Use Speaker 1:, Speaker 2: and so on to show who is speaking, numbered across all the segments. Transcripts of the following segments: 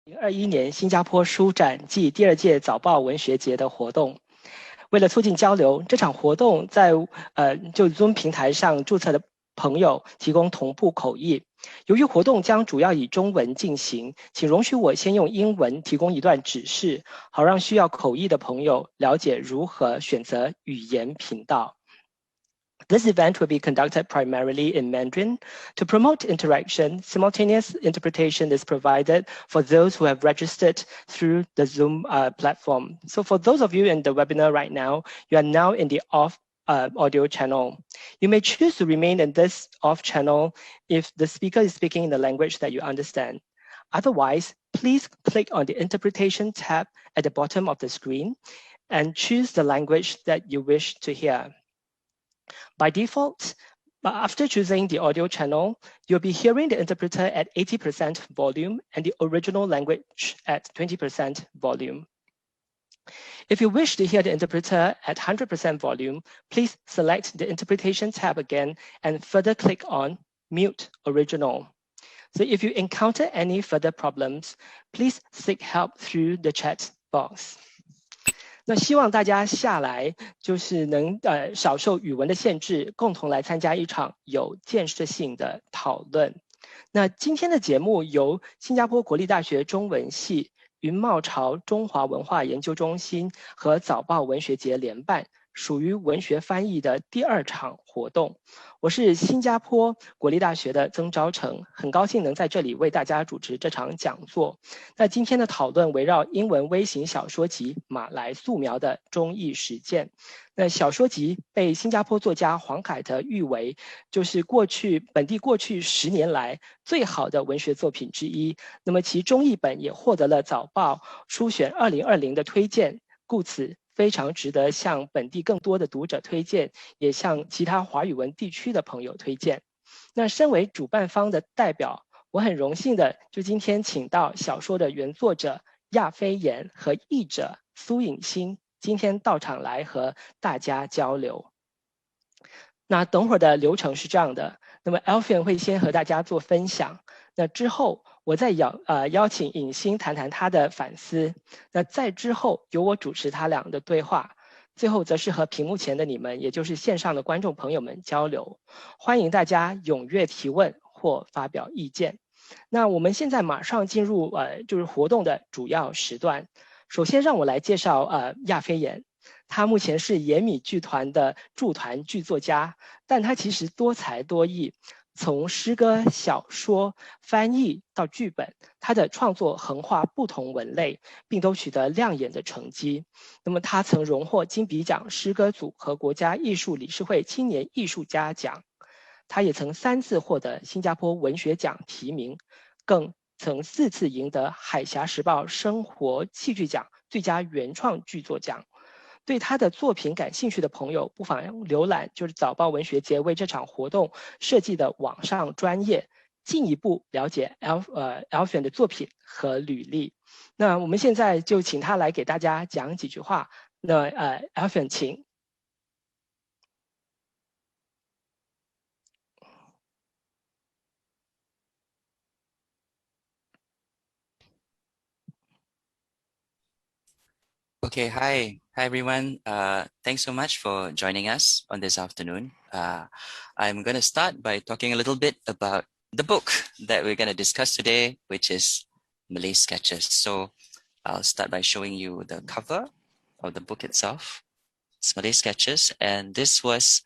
Speaker 1: 2021年新加坡书展暨第2届早报文学节的活动。为了促进交流，这场活动在就 Zoom 平台上注册的朋友提供同步口译。由于活动将主要以中文进行，请容许我先用英文提供一段指示，好让需要口译的朋友了解如何选择语言频道。This event will be conducted primarily in Mandarin. To promote interaction, simultaneous interpretation is provided for those who have registered through the Zoom platform. So for those of you in the webinar right now, you are now in the off audio channel. You may choose to remain in this off channel if the speaker is speaking in the language that you understand. Otherwise, please click on the interpretation tab at the bottom of the screen and choose the language that you wish to hear. By default, after choosing the audio channel, you'll be hearing the interpreter at 80% volume and the original language at 20% volume. If you wish to hear the interpreter at 100% volume, please select the interpretation tab again and further click on Mute Original. So if you encounter any further problems, please seek help through the chat box. 那希望大家下来就是能少受语文的限制，共同来参加一场有建设性的讨论。那今天的节目由新加坡国立大学中文系、云茂潮中华文化研究中心和早报文学节联办，属于文学翻译的第2场活动。我是新加坡国立大学的曾昭成，很高兴能在这里为大家主持这场讲座。那今天的讨论围绕英文微型小说集《马来素描》的中译实践。那小说集被新加坡作家黄凯特誉为就是本地过去10年来最好的文学作品之一。那么其中译本也获得了早报书选2020的推荐，故此非常值得向本地更多的读者推荐，也向其他华语文地区的朋友推荐。那身为主办方的代表，我很荣幸的就今天请到小说的原作者亚非言和译者苏颖欣今天到场来和大家交流。那等会儿的流程是这样的，那么 Alfian 会先和大家做分享，那之后我再邀请颖欣谈谈他的反思，那再之后由我主持他俩的对话，最后则是和屏幕前的你们，也就是线上的观众朋友们交流。欢迎大家踊跃提问或发表意见。那我们现在马上进入就是活动的主要时段。首先让我来介绍亚非言。他目前是野米剧团的驻团剧作家，但他其实多才多艺，从诗歌、小说、翻译到剧本，他的创作横跨不同文类，并都取得亮眼的成绩。那么他曾荣获金笔奖诗歌组和国家艺术理事会青年艺术家奖，他也曾3次获得新加坡文学奖提名，更曾4次赢得海峡时报生活戏剧奖最佳原创剧作奖。对他的作品感兴趣的朋友，不妨浏览就是早报文学节为这场活动设计的网上专页，进一步了解 Alfian 的作品和履历。那我们现在就请他来给大家讲几句话。那Alfian 请。
Speaker 2: Okay, hi everyone. Thanks so much for joining us on this afternoon. I'm going to start by talking a little bit about the book that we're going to discuss today, which is Malay Sketches. So I'll start by showing you the cover of the book itself. It's Malay Sketches, and this was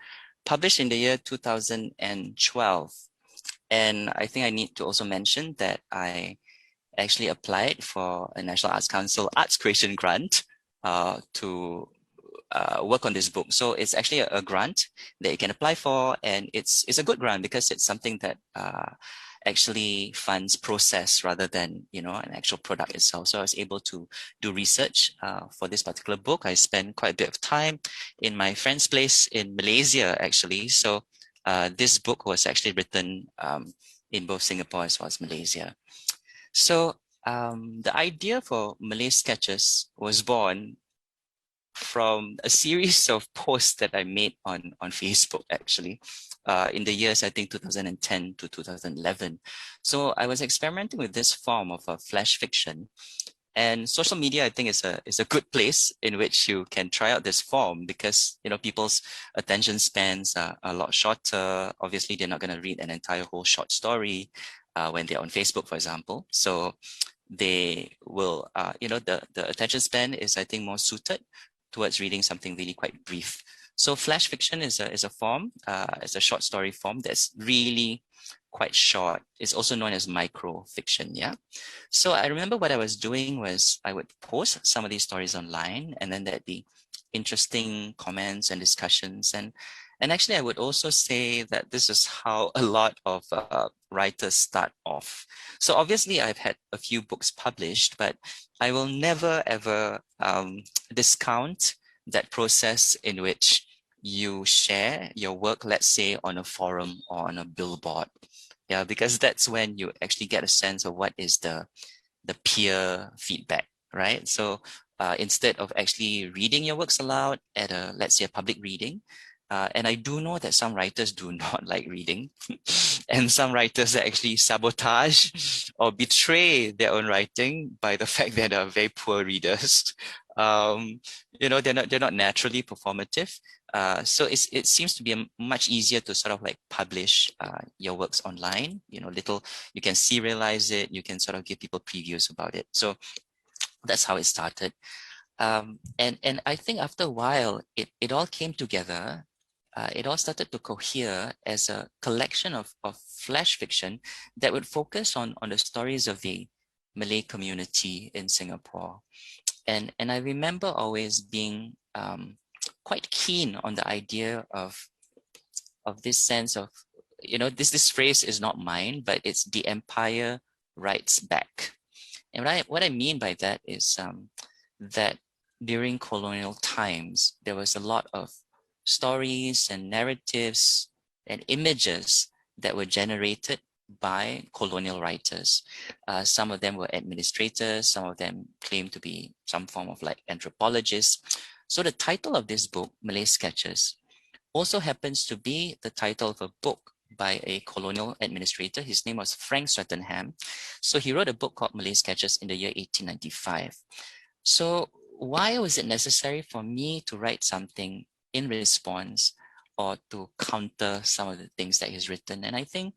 Speaker 2: published in the year 2012. And I think I need to also mention that I actually applied for a National Arts Council Arts Creation Grant to work on this book. So it's actually a grant that you can apply for, and it's a good grant because it's something that actually funds process rather than an actual product itself. So I was able to do research for this particular book. I spent quite a bit of time in my friend's place in Malaysia, actually. So this book was actually written in both Singapore as well as Malaysia. So the idea for Malay Sketches was born from a series of posts that I made on Facebook, actually, in the years, I think, 2010 to 2011. So I was experimenting with this form of flash fiction. And social media, I think, is a good place in which you can try out this form because, you know, people's attention spans are a lot shorter. Obviously, they're not going to read an entire whole short story when they're on Facebook, for example. So they will, you know, the attention span is, I think, more suited towards reading something really quite brief. So flash fiction is a form, it's a short story form that's really quite short. It's also known as micro fiction, yeah? So I remember what I was doing was I would post some of these stories online, and then there'd be interesting comments and discussions. And actually, I would also say that this is how a lot of writers start off. So obviously, I've had a few books published, but I will never, ever discount that process in which you share your work, let's say, on a forum or on a billboard. Yeah, because that's when you actually get a sense of what is the peer feedback, right? So instead of actually reading your works aloud at a, let's say, a public reading, and I do know that some writers do not like reading, and some writers actually sabotage or betray their own writing by the fact that they're very poor readers. You know, they're not naturally performative. So it seems to be much easier to sort of like publish your works online. You know, you can serialize it. You can sort of give people previews about it. So that's how it started. And I think after a while, it all came together. It all started to cohere as a collection of flash fiction that would focus on the stories of the Malay community in Singapore. And I remember always being quite keen on the idea of this sense of, you know, this phrase is not mine, but it's the empire writes back. And what I mean by that is that during colonial times, there was a lot of stories and narratives and images that were generated by colonial writers. Some of them were administrators, some of them claimed to be some form of like anthropologists. So the title of this book, Malay Sketches, also happens to be the title of a book by a colonial administrator. His name was Frank Swettenham. So he wrote a book called Malay Sketches in the year 1895. So why was it necessary for me to write something in response or to counter some of the things that he's written? And I think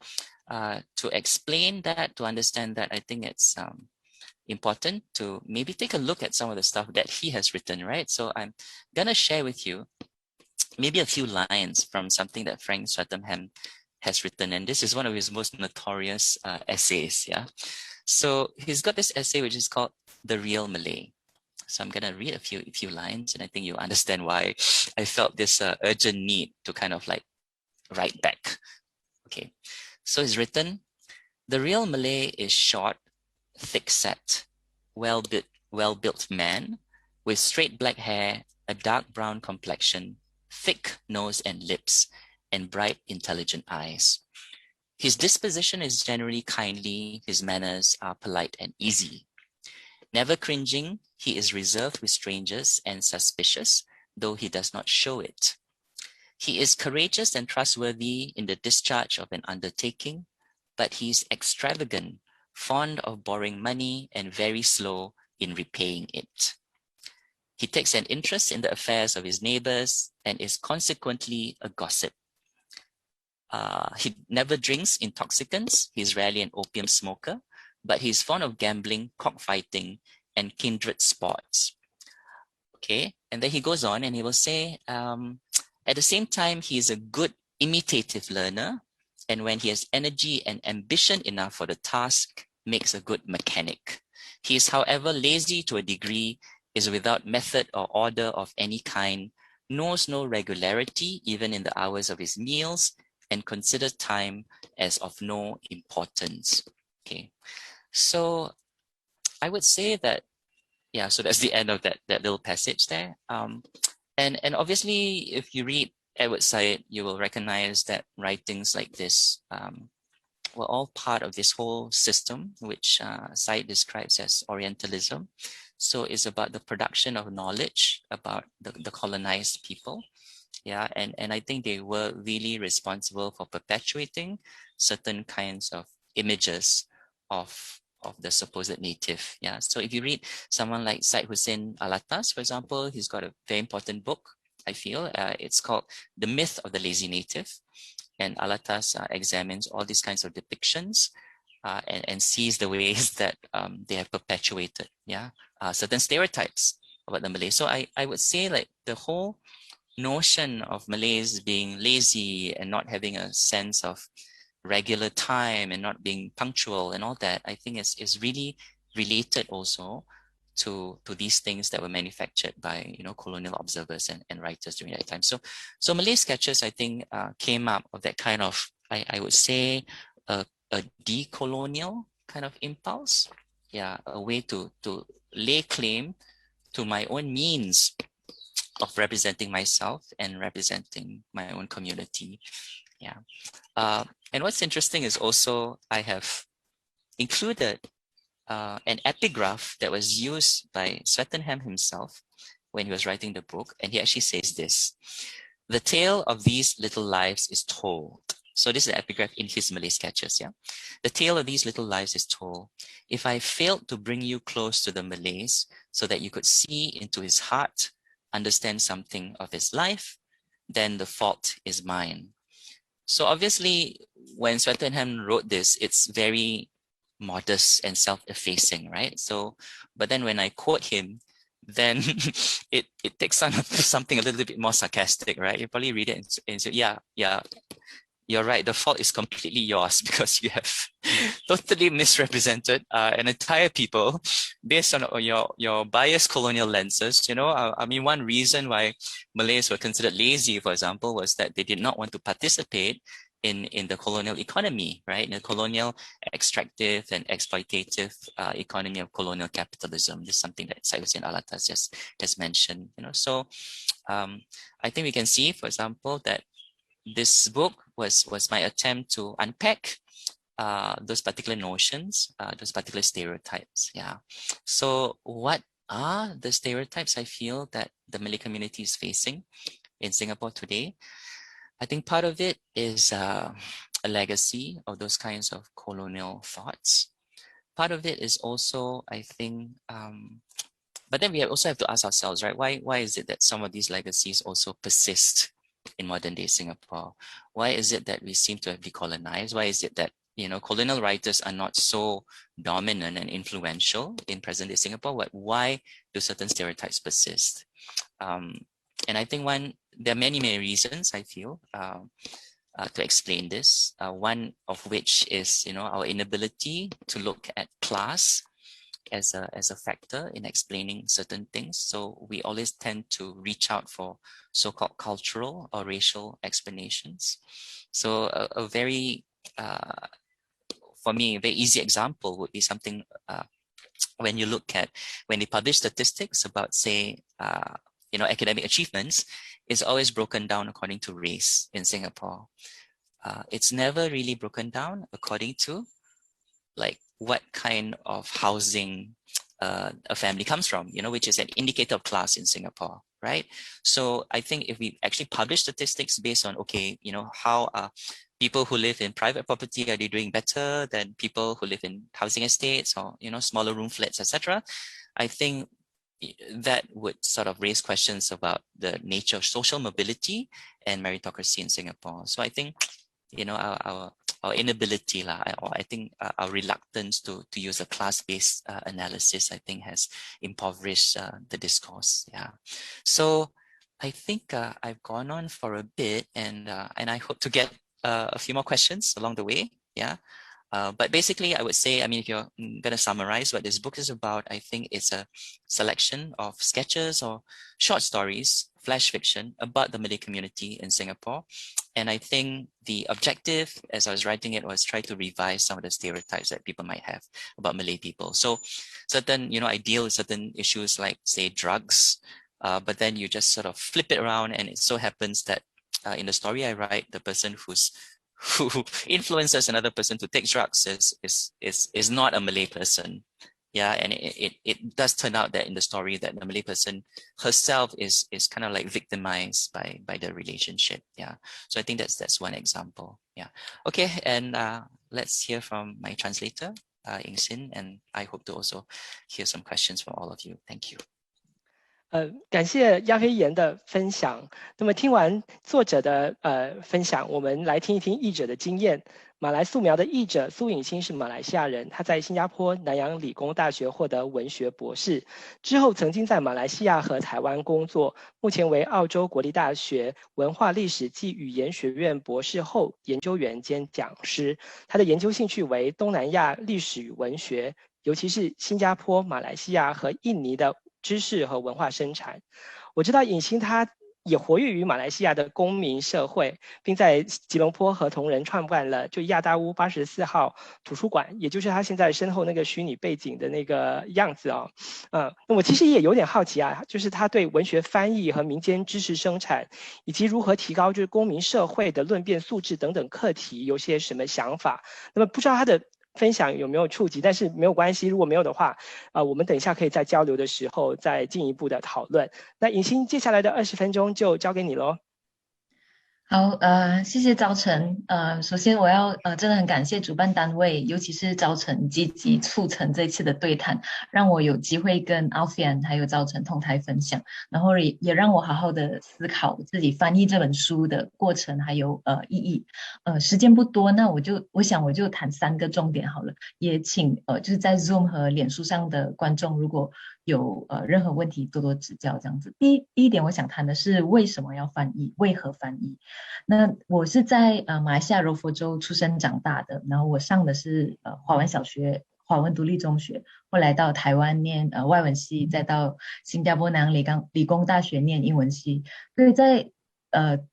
Speaker 2: to explain that, to understand that, I think it's important to maybe take a look at some of the stuff that he has written, right? So I'm gonna share with you maybe a few lines from something that Frank Swettenham has written, and this is one of his most notorious essays, yeah? So he's got this essay which is called The Real Malay. So I'm gonna read a few lines, and I think you understand why I felt this urgent need to kind of like write back. Okay, so it's written, the real Malay is short, thick-set, well-built man with straight black hair, a dark brown complexion, thick nose and lips, and bright, intelligent eyes. His disposition is generally kindly, his manners are polite and easy. Never cringing, he is reserved with strangers and suspicious, though he does not show it. He is courageous and trustworthy in the discharge of an undertaking, but he is extravagant, fond of borrowing money, and very slow in repaying it. He takes an interest in the affairs of his neighbors and is consequently a gossip. He never drinks intoxicants. He's rarely an opium smoker, but he's fond of gambling, cockfighting, and kindred sports. Okay, and then he goes on and he will say, at the same time, he is a good imitative learner, and when he has energy and ambition enough for the task, makes a good mechanic. He is, however, lazy to a degree, is without method or order of any kind, knows no regularity even in the hours of his meals, and considers time as of no importance. Okay, so I would say that, yeah, so that's the end of that little passage there. And obviously, if you read Edward Said, you will recognize that writings like this were all part of this whole system, which Said describes as Orientalism. So it's about the production of knowledge about the colonized people. Yeah, and I think they were really responsible for perpetuating certain kinds of images of the supposed native. Yeah, so if you read someone like Syed Hussein Alatas, for example, he's got a very important book, I feel. It's called The Myth of the Lazy Native. And Alatas examines all these kinds of depictions and sees the ways that they have perpetuated, certain stereotypes about the Malays. So I would say like the whole notion of Malays being lazy and not having a sense of regular time and not being punctual and all that, I think is really related also to these things that were manufactured by colonial observers and writers during that time. So Malay sketches, I think, came up of that kind of, I would say, a decolonial kind of impulse. Yeah, a way to lay claim to my own means of representing myself and representing my own community. Yeah. And what's interesting is also I have included an epigraph that was used by Swettenham himself when he was writing the book. And he actually says this: "The tale of these little lives is told." So this is an epigraph in his Malay sketches. Yeah, "The tale of these little lives is told. If I failed to bring you close to the Malays so that you could see into his heart, understand something of his life, then the fault is mine." So obviously, when Swettenham wrote this, it's very modest and self-effacing, right? So, but then when I quote him, then it takes on something a little bit more sarcastic, right? You probably read it and say, yeah, you're right. The fault is completely yours because you have totally misrepresented an entire people based on your biased colonial lenses. I mean, one reason why Malays were considered lazy, for example, was that they did not want to participate in the colonial economy, right? In the colonial extractive and exploitative economy of colonial capitalism. This is something that Syed Hussein Alatas just has mentioned. So I think we can see, for example, that this book was my attempt to unpack those particular notions, those particular stereotypes. Yeah. So what are the stereotypes I feel that the Malay community is facing in Singapore today? I think part of it is a legacy of those kinds of colonial thoughts. Part of it is also, I think, but then we also have to ask ourselves, right? Why is it that some of these legacies also persist in modern day Singapore? Why is it that we seem to have decolonized? Why is it that colonial writers are not so dominant and influential in present day Singapore? Why do certain stereotypes persist? And I think there are many reasons I feel to explain this. One of which is our inability to look at class as a factor in explaining certain things. So we always tend to reach out for so-called cultural or racial explanations. So a very, for me, a very easy example would be something when they publish statistics about, say, academic achievements, it's always broken down according to race in Singapore. It's never really broken down according to like what kind of housing a family comes from, which is an indicator of class in Singapore, right? So I think if we actually publish statistics based on, how are people who live in private property, are they doing better than people who live in housing estates or, smaller room flats, etc.? I think that would sort of raise questions about the nature of social mobility and meritocracy in Singapore. So I think, our inability, or I think our reluctance to use a class-based analysis, I think has impoverished the discourse. Yeah. So I think I've gone on for a bit, and I hope to get a few more questions along the way. Yeah. But basically, I would say, if you're going to summarize what this book is about, I think it's a selection of sketches or short stories, flash fiction about the Malay community in Singapore. And I think the objective, as I was writing it, was try to revise some of the stereotypes that people might have about Malay people. So certain, I deal with certain issues like, say, drugs, but then you just sort of flip it around, and it so happens that in the story I write, the person who influences another person to take drugs is not a Malay person. Yeah, and it does turn out that in the story that the Malay person herself is kind of like victimized by the relationship. Yeah, so I think that's one example. Yeah, okay, and let's hear from my translator, Yingxin, and I hope to also hear some questions from all of you. Thank you.
Speaker 1: 感谢亚非言的分享。那么听完作者的分享，我们来听一听译者的经验。马来素描的译者苏颖欣是马来西亚人，他在新加坡南洋理工大学获得文学博士，之后曾经在马来西亚和台湾工作，目前为澳洲国立大学文化历史暨语言学院博士后研究员兼讲师。他的研究兴趣为东南亚历史与文学，尤其是新加坡、马来西亚和印尼的知识和文化生产。我知道颖欣他也活跃于马来西亚的公民社会，并在吉隆坡和同仁创办了就亚大屋84号图书馆，也就是他现在身后那个虚拟背景的那个样子啊。那我其实也有点好奇啊，就是他对文学翻译和民间知识生产，以及如何提高就是公民社会的论辩素质等等课题有些什么想法。那么不知道他的分享有没有触及，但是没有关系，如果没有的话，我们等一下可以在交流的时候再进一步的讨论。那颖欣接下来的20分钟就交给你咯。
Speaker 3: 好，谢谢招成。首先我要真的很感谢主办单位，尤其是招成积极促成这次的对谈，让我有机会跟 Alfian 还有招成同台分享，然后也让我好好的思考自己翻译这本书的过程还有意义。时间不多，那我想我就谈3个重点好了，也请就是在 Zoom 和脸书上的观众如果有任何问题多多指教这样子。第一点我想谈的是为什么要翻译，为何翻译。那我是在马来西亚柔佛州出生长大的，然后我上的是华文小学、华文独立中学，后来到台湾念外文系，再到新加坡南洋理工大学念英文系。所以在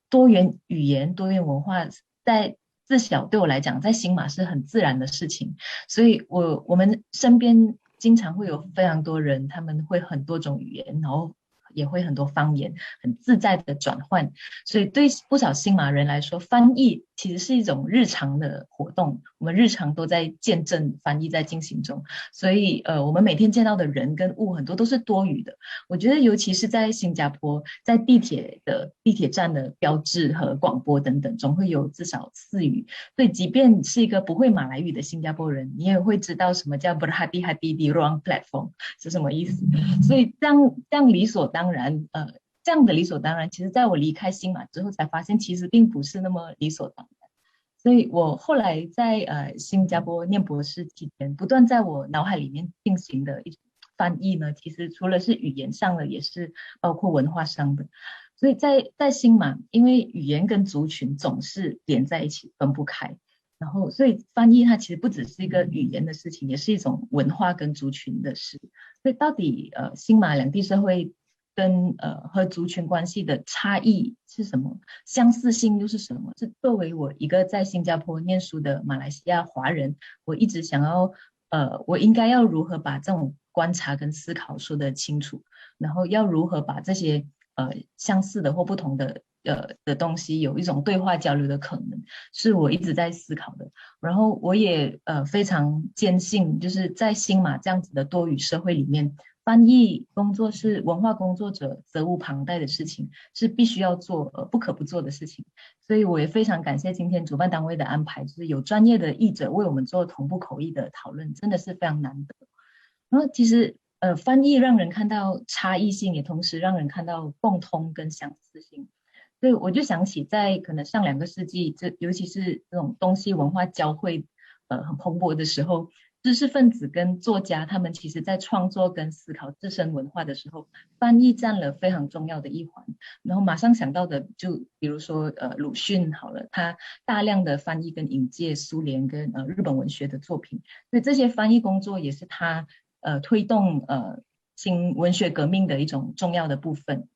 Speaker 3: 多元语言、多元文化，在自小对我来讲，在新马是很自然的事情，所以我们身边经常会有非常多人，他们会很多种语言，然后也会很多方言，很自在的转换。所以对不少新马人来说，翻译其实是一种日常的活动，我们日常都在见证翻译在进行中。所以我们每天见到的人跟物很多都是多余的。我觉得尤其是在新加坡，在地铁站的标志和广播等等，总会有至少4语。所以即便是一个不会马来语的新加坡人，你也会知道什么叫 berhati-hati di ruang platform 是什么意思。所以这样理所当然，这样的理所当然，其实在我离开新马之后才发现，其实并不是那么理所当然。所以我后来在新加坡念博士期间，不断在我脑海里面进行的一种翻译呢，其实除了是语言上的，也是包括文化上的。所以在新马，因为语言跟族群总是连在一起，分不开。然后，所以翻译它其实不只是一个语言的事情，也是一种文化跟族群的事。所以到底新马两地社会跟和族群关系的差异是什么？相似性又是什么？是作为我一个在新加坡念书的马来西亚华人，我一直想要我应该要如何把这种观察跟思考说得清楚，然后要如何把这些相似的或不同的东西有一种对话交流的可能，是我一直在思考的。然后我也非常坚信，就是在新马这样子的多语社会里面，翻译工作是文化工作者责无旁贷的事情，是必须要做不可不做的事情。所以我也非常感谢今天主办单位的安排，就是有专业的译者为我们做同步口译的讨论，真的是非常难得。然后其实翻译让人看到差异性，也同时让人看到共通跟相似性。所以我就想起在可能上2个世纪，尤其是这种东西文化交汇很蓬勃的时候，知识分子跟作家他们其实在创作跟思考自身文化的时候，翻译占了非常重要的一环。然后马上想到的就比如说鲁迅好了，他大量的翻译跟引介苏联跟日本文学的作品，所以这些翻译工作也是他推动新文学革命的一种重要的部分。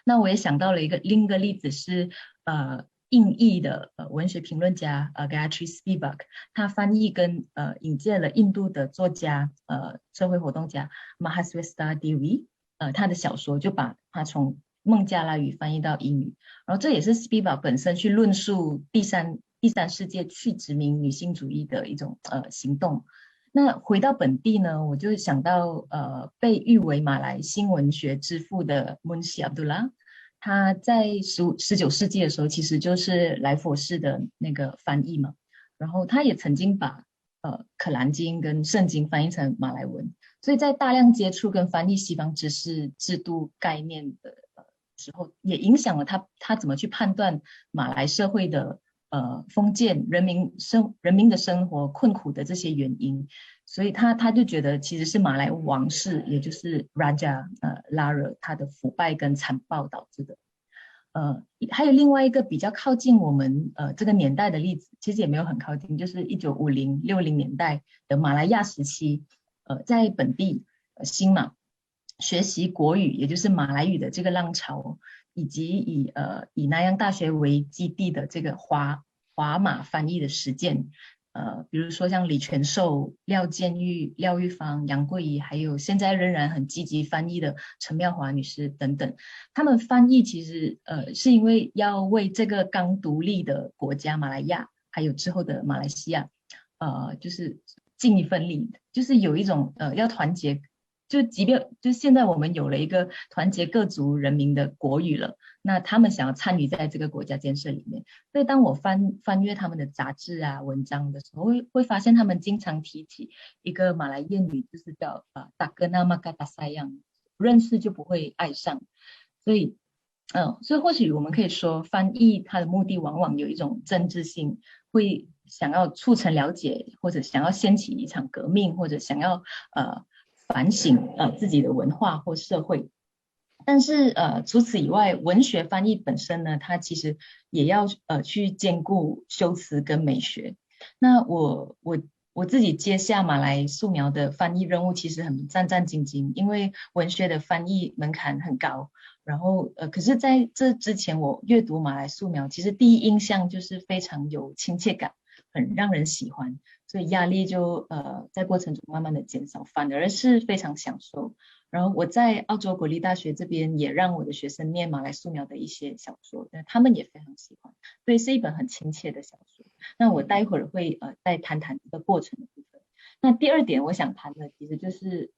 Speaker 3: 那我也想到了另一个例子是印裔的文学评论家Gayatri Spivak， 他翻译跟引介了印度的作家社会活动家 Mahasweta Devi， 他的小说就把他从孟加拉语翻译到英语。然后这也是 Spivak 本身去论述第三世界去殖民女性主义的一种行动。那回到本地呢，我就想到被誉为马来新文学之父的Munshi Abdullah，他在19世纪的时候其实就是莱佛士的那个翻译嘛，然后他也曾经把可兰经跟圣经翻译成马来文，所以在大量接触跟翻译西方知识制度概念的时候，也影响了他怎么去判断马来社会的封建人民的生活困苦的这些原因，所以他就觉得其实是马来王室，也就是 Raja Lara 他的腐败跟残暴导致的。还有另外一个比较靠近我们这个年代的例子，其实也没有很靠近，就是1950、60年代的马来亚时期，在本地新马学习国语，也就是马来语的这个浪潮，以及以南洋大学为基地的这个华马翻译的实践。比如说像李全寿、廖建玉、廖玉芳、杨桂怡，还有现在仍然很积极翻译的陈妙华女士等等，他们翻译其实是因为要为这个刚独立的国家马来亚，还有之后的马来西亚，就是尽一份力，就是有一种要团结。就即便就现在我们有了一个团结各族人民的国语了，那他们想要参与在这个国家建设里面，所以当我翻阅他们的杂志啊文章的时候，会发现他们经常提起一个马来谚语，就是叫达格纳玛嘎达塞样，不认识就不会爱上。所以或许我们可以说，翻译它的目的往往有一种政治性，会想要促成了解，或者想要掀起一场革命，或者想要反省自己的文化或社会。但是除此以外，文学翻译本身呢，它其实也要去兼顾修辞跟美学。那我自己接下马来素描的翻译任务，其实很战战兢兢，因为文学的翻译门槛很高。然后可是在这之前，我阅读马来素描，其实第一印象就是非常有亲切感，很让人喜欢。所以压力就在过程中慢慢的减少，反而是非常享受。然后我在澳洲国立大学这边也让我的学生念马来素描的一些小说，他们也非常喜欢，所以是一本很亲切的小说。那我待会儿会再谈谈这个过程的部分。那第二点我想谈的其实就是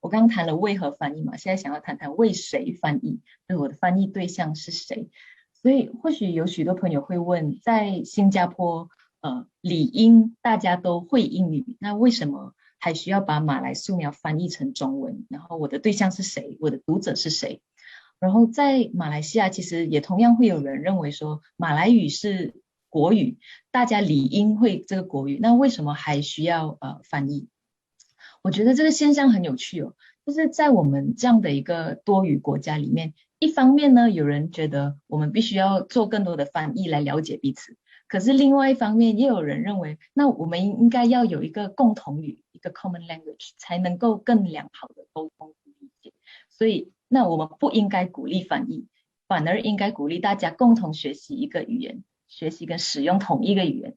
Speaker 3: 我刚刚谈了为何翻译嘛，现在想要谈谈为谁翻译，就是我的翻译对象是谁。所以或许有许多朋友会问，在新加坡理应大家都会英语，那为什么还需要把马来素描翻译成中文？然后我的对象是谁？我的读者是谁？然后在马来西亚，其实也同样会有人认为说，马来语是国语，大家理应会这个国语，那为什么还需要翻译？我觉得这个现象很有趣哦，就是在我们这样的一个多语国家里面，一方面呢，有人觉得我们必须要做更多的翻译来了解彼此。可是另外一方面，也有人认为，那我们应该要有一个共同语，一个 common language， 才能够更良好的沟通与理解。所以，那我们不应该鼓励翻译，反而应该鼓励大家共同学习一个语言，学习跟使用同一个语言，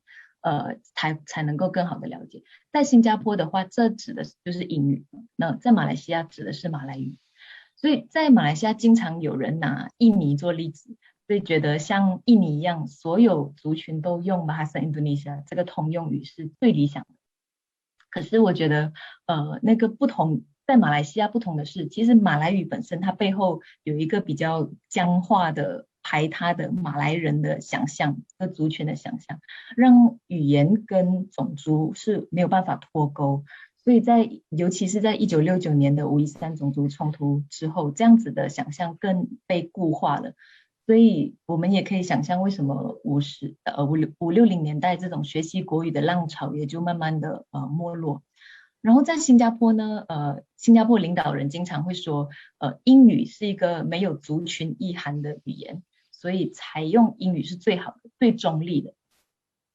Speaker 3: 才能够更好的了解。在新加坡的话，这指的就是英语；那在马来西亚指的是马来语。所以在马来西亚，经常有人拿印尼做例子。所以觉得像印尼一样，所有族群都用 Bahasa Indonesia 这个通用语是最理想的。可是我觉得那个不同，在马来西亚不同的是，其实马来语本身它背后有一个比较僵化的排他的马来人的想象和族群的想象，让语言跟种族是没有办法脱钩。所以尤其是在1969年的513种族冲突之后，这样子的想象更被固化了。所以我们也可以想象，为什么50、60年代这种学习国语的浪潮也就慢慢的没落。然后在新加坡呢，新加坡领导人经常会说，英语是一个没有族群意涵的语言，所以采用英语是最好的、最中立的，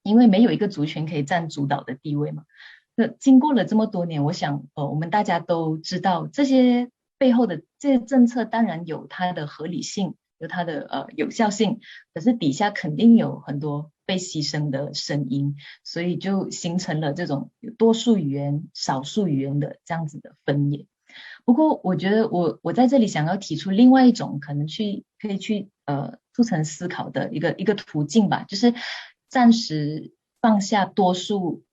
Speaker 3: 因为没有一个族群可以占主导的地位嘛。那经过了这么多年，我想我们大家都知道，这些背后的这些政策当然有它的合理性。有它的有效性，可是底下肯定有很多被牺牲的声音，所以就形成了这种有多数语言、少数语言的这样子的分野。不过我觉得我在这里想要提出另外一种可能可以去促成思考的一个途径吧，就是暂时放下多数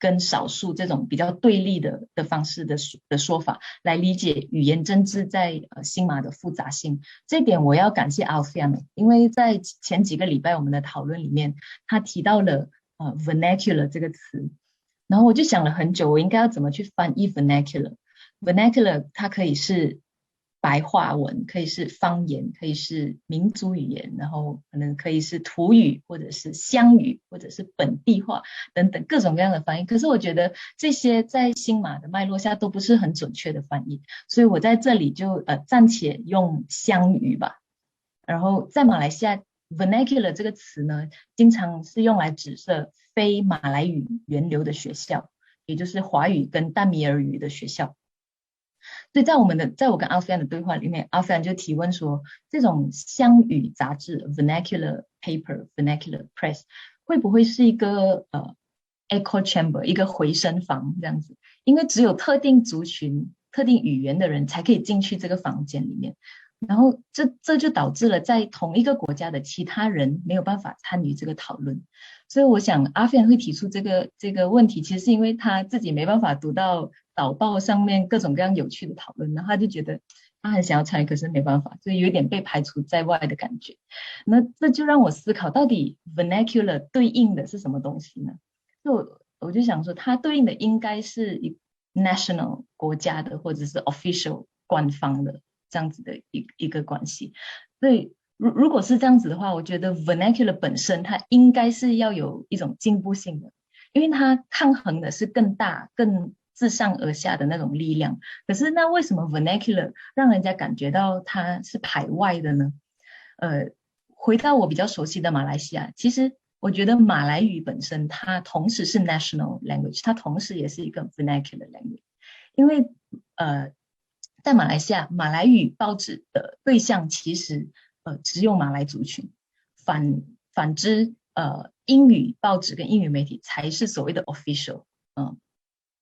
Speaker 3: 跟少数这种比较对立的方式的说法来理解语言真知在新马的复杂性。这点我要感谢 Alfian， 因为在前几个礼拜我们的讨论里面，他提到了vernacular 这个词，然后我就想了很久，我应该要怎么去翻译 vernacular。vernacular 它可以是白话文，可以是方言，可以是民族语言，然后可能可以是土语，或者是乡语，或者是本地话等等各种各样的翻译。可是我觉得这些在新马的脉络下都不是很准确的翻译，所以我在这里就暂且用乡语吧。然后在马来西亚 vernacular 这个词呢，经常是用来指涉非马来语源流的学校，也就是华语跟淡米尔语的学校。所以在我跟 Alfian 的对话里面， Alfian 就提问说，这种乡语杂志 vernacular paper vernacular press 会不会是一个echo chamber 一个回声房这样子，因为只有特定族群特定语言的人才可以进去这个房间里面，然后这就导致了在同一个国家的其他人没有办法参与这个讨论。所以我想 Alfian 会提出这个问题，其实是因为他自己没办法读到导报上面各种各样有趣的讨论，然后他就觉得他很想要参与，可是没办法，所以有一点被排除在外的感觉。那这就让我思考，到底 vernacular 对应的是什么东西呢？我就想说，它对应的应该是national 国家的，或者是 official 官方的这样子的一个关系。所以如果是这样子的话，我觉得 vernacular 本身它应该是要有一种进步性的，因为它抗衡的是更大更自上而下的那种力量。可是那为什么 vernacular 让人家感觉到它是排外的呢？回到我比较熟悉的马来西亚，其实我觉得马来语本身它同时是 national language， 它同时也是一个 vernacular language。因为在马来西亚，马来语报纸的对象其实只有马来族群，反之英语报纸跟英语媒体才是所谓的 official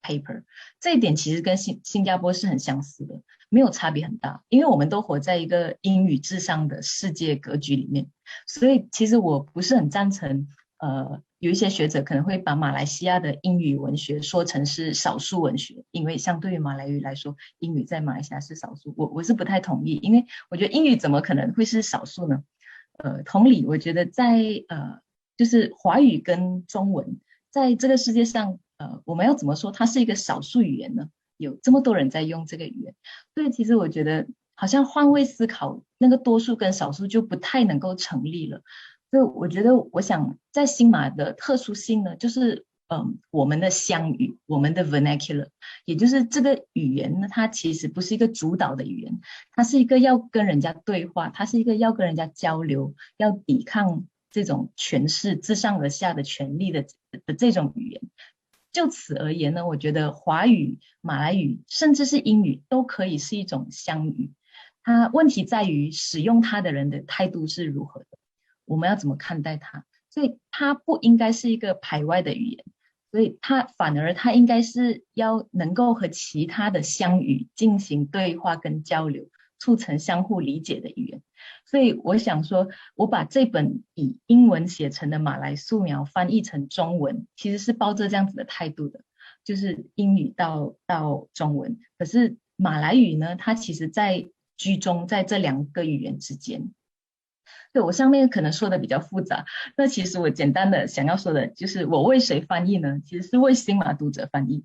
Speaker 3: paper。 这一点其实跟新加坡是很相似的，没有差别很大，因为我们都活在一个英语至上的世界格局里面。所以其实我不是很赞成有一些学者可能会把马来西亚的英语文学说成是少数文学，因为相对于马来语来说，英语在马来西亚是少数。我是不太同意，因为我觉得英语怎么可能会是少数呢？同理，我觉得在就是华语跟中文在这个世界上，我们要怎么说它是一个少数语言呢？有这么多人在用这个语言，所以其实我觉得好像换位思考，那个多数跟少数就不太能够成立了。所以我觉得，我想在新马的特殊性呢，就是我们的乡语，我们的 vernacular， 也就是这个语言呢，它其实不是一个主导的语言，它是一个要跟人家对话，它是一个要跟人家交流，要抵抗这种权势自上而下的权力的这种语言。就此而言呢，我觉得华语、马来语甚至是英语都可以是一种乡语。它问题在于使用它的人的态度是如何的，我们要怎么看待它？所以它不应该是一个排外的语言，所以反而它应该是要能够和其他的乡语进行对话跟交流，促成相互理解的语言。所以我想说，我把这本以英文写成的马来素描翻译成中文，其实是抱着这样子的态度的，就是英语到中文。可是马来语呢，它其实在居中在这两个语言之间。对，我上面可能说的比较复杂，那其实我简单的想要说的就是我为谁翻译呢？其实是为新马读者翻译。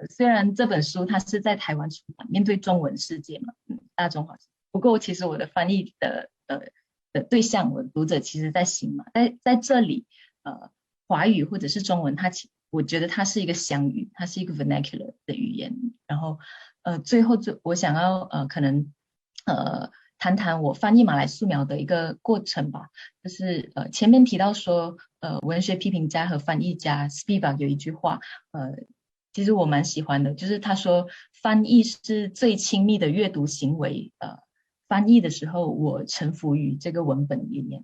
Speaker 3: 虽然这本书它是在台湾出版，面对中文世界嘛，大众化，不过其实我的翻译的对象，我的读者其实在新马，在这里华语或者是中文，我觉得它是一个乡语，它是一个 vernacular 的语言。然后最后我想要可能谈谈我翻译马来素描的一个过程吧。就是前面提到说文学批评家和翻译家 Spivak 有一句话其实我蛮喜欢的，就是他说翻译是最亲密的阅读行为。翻译的时候我臣服于这个文本里面，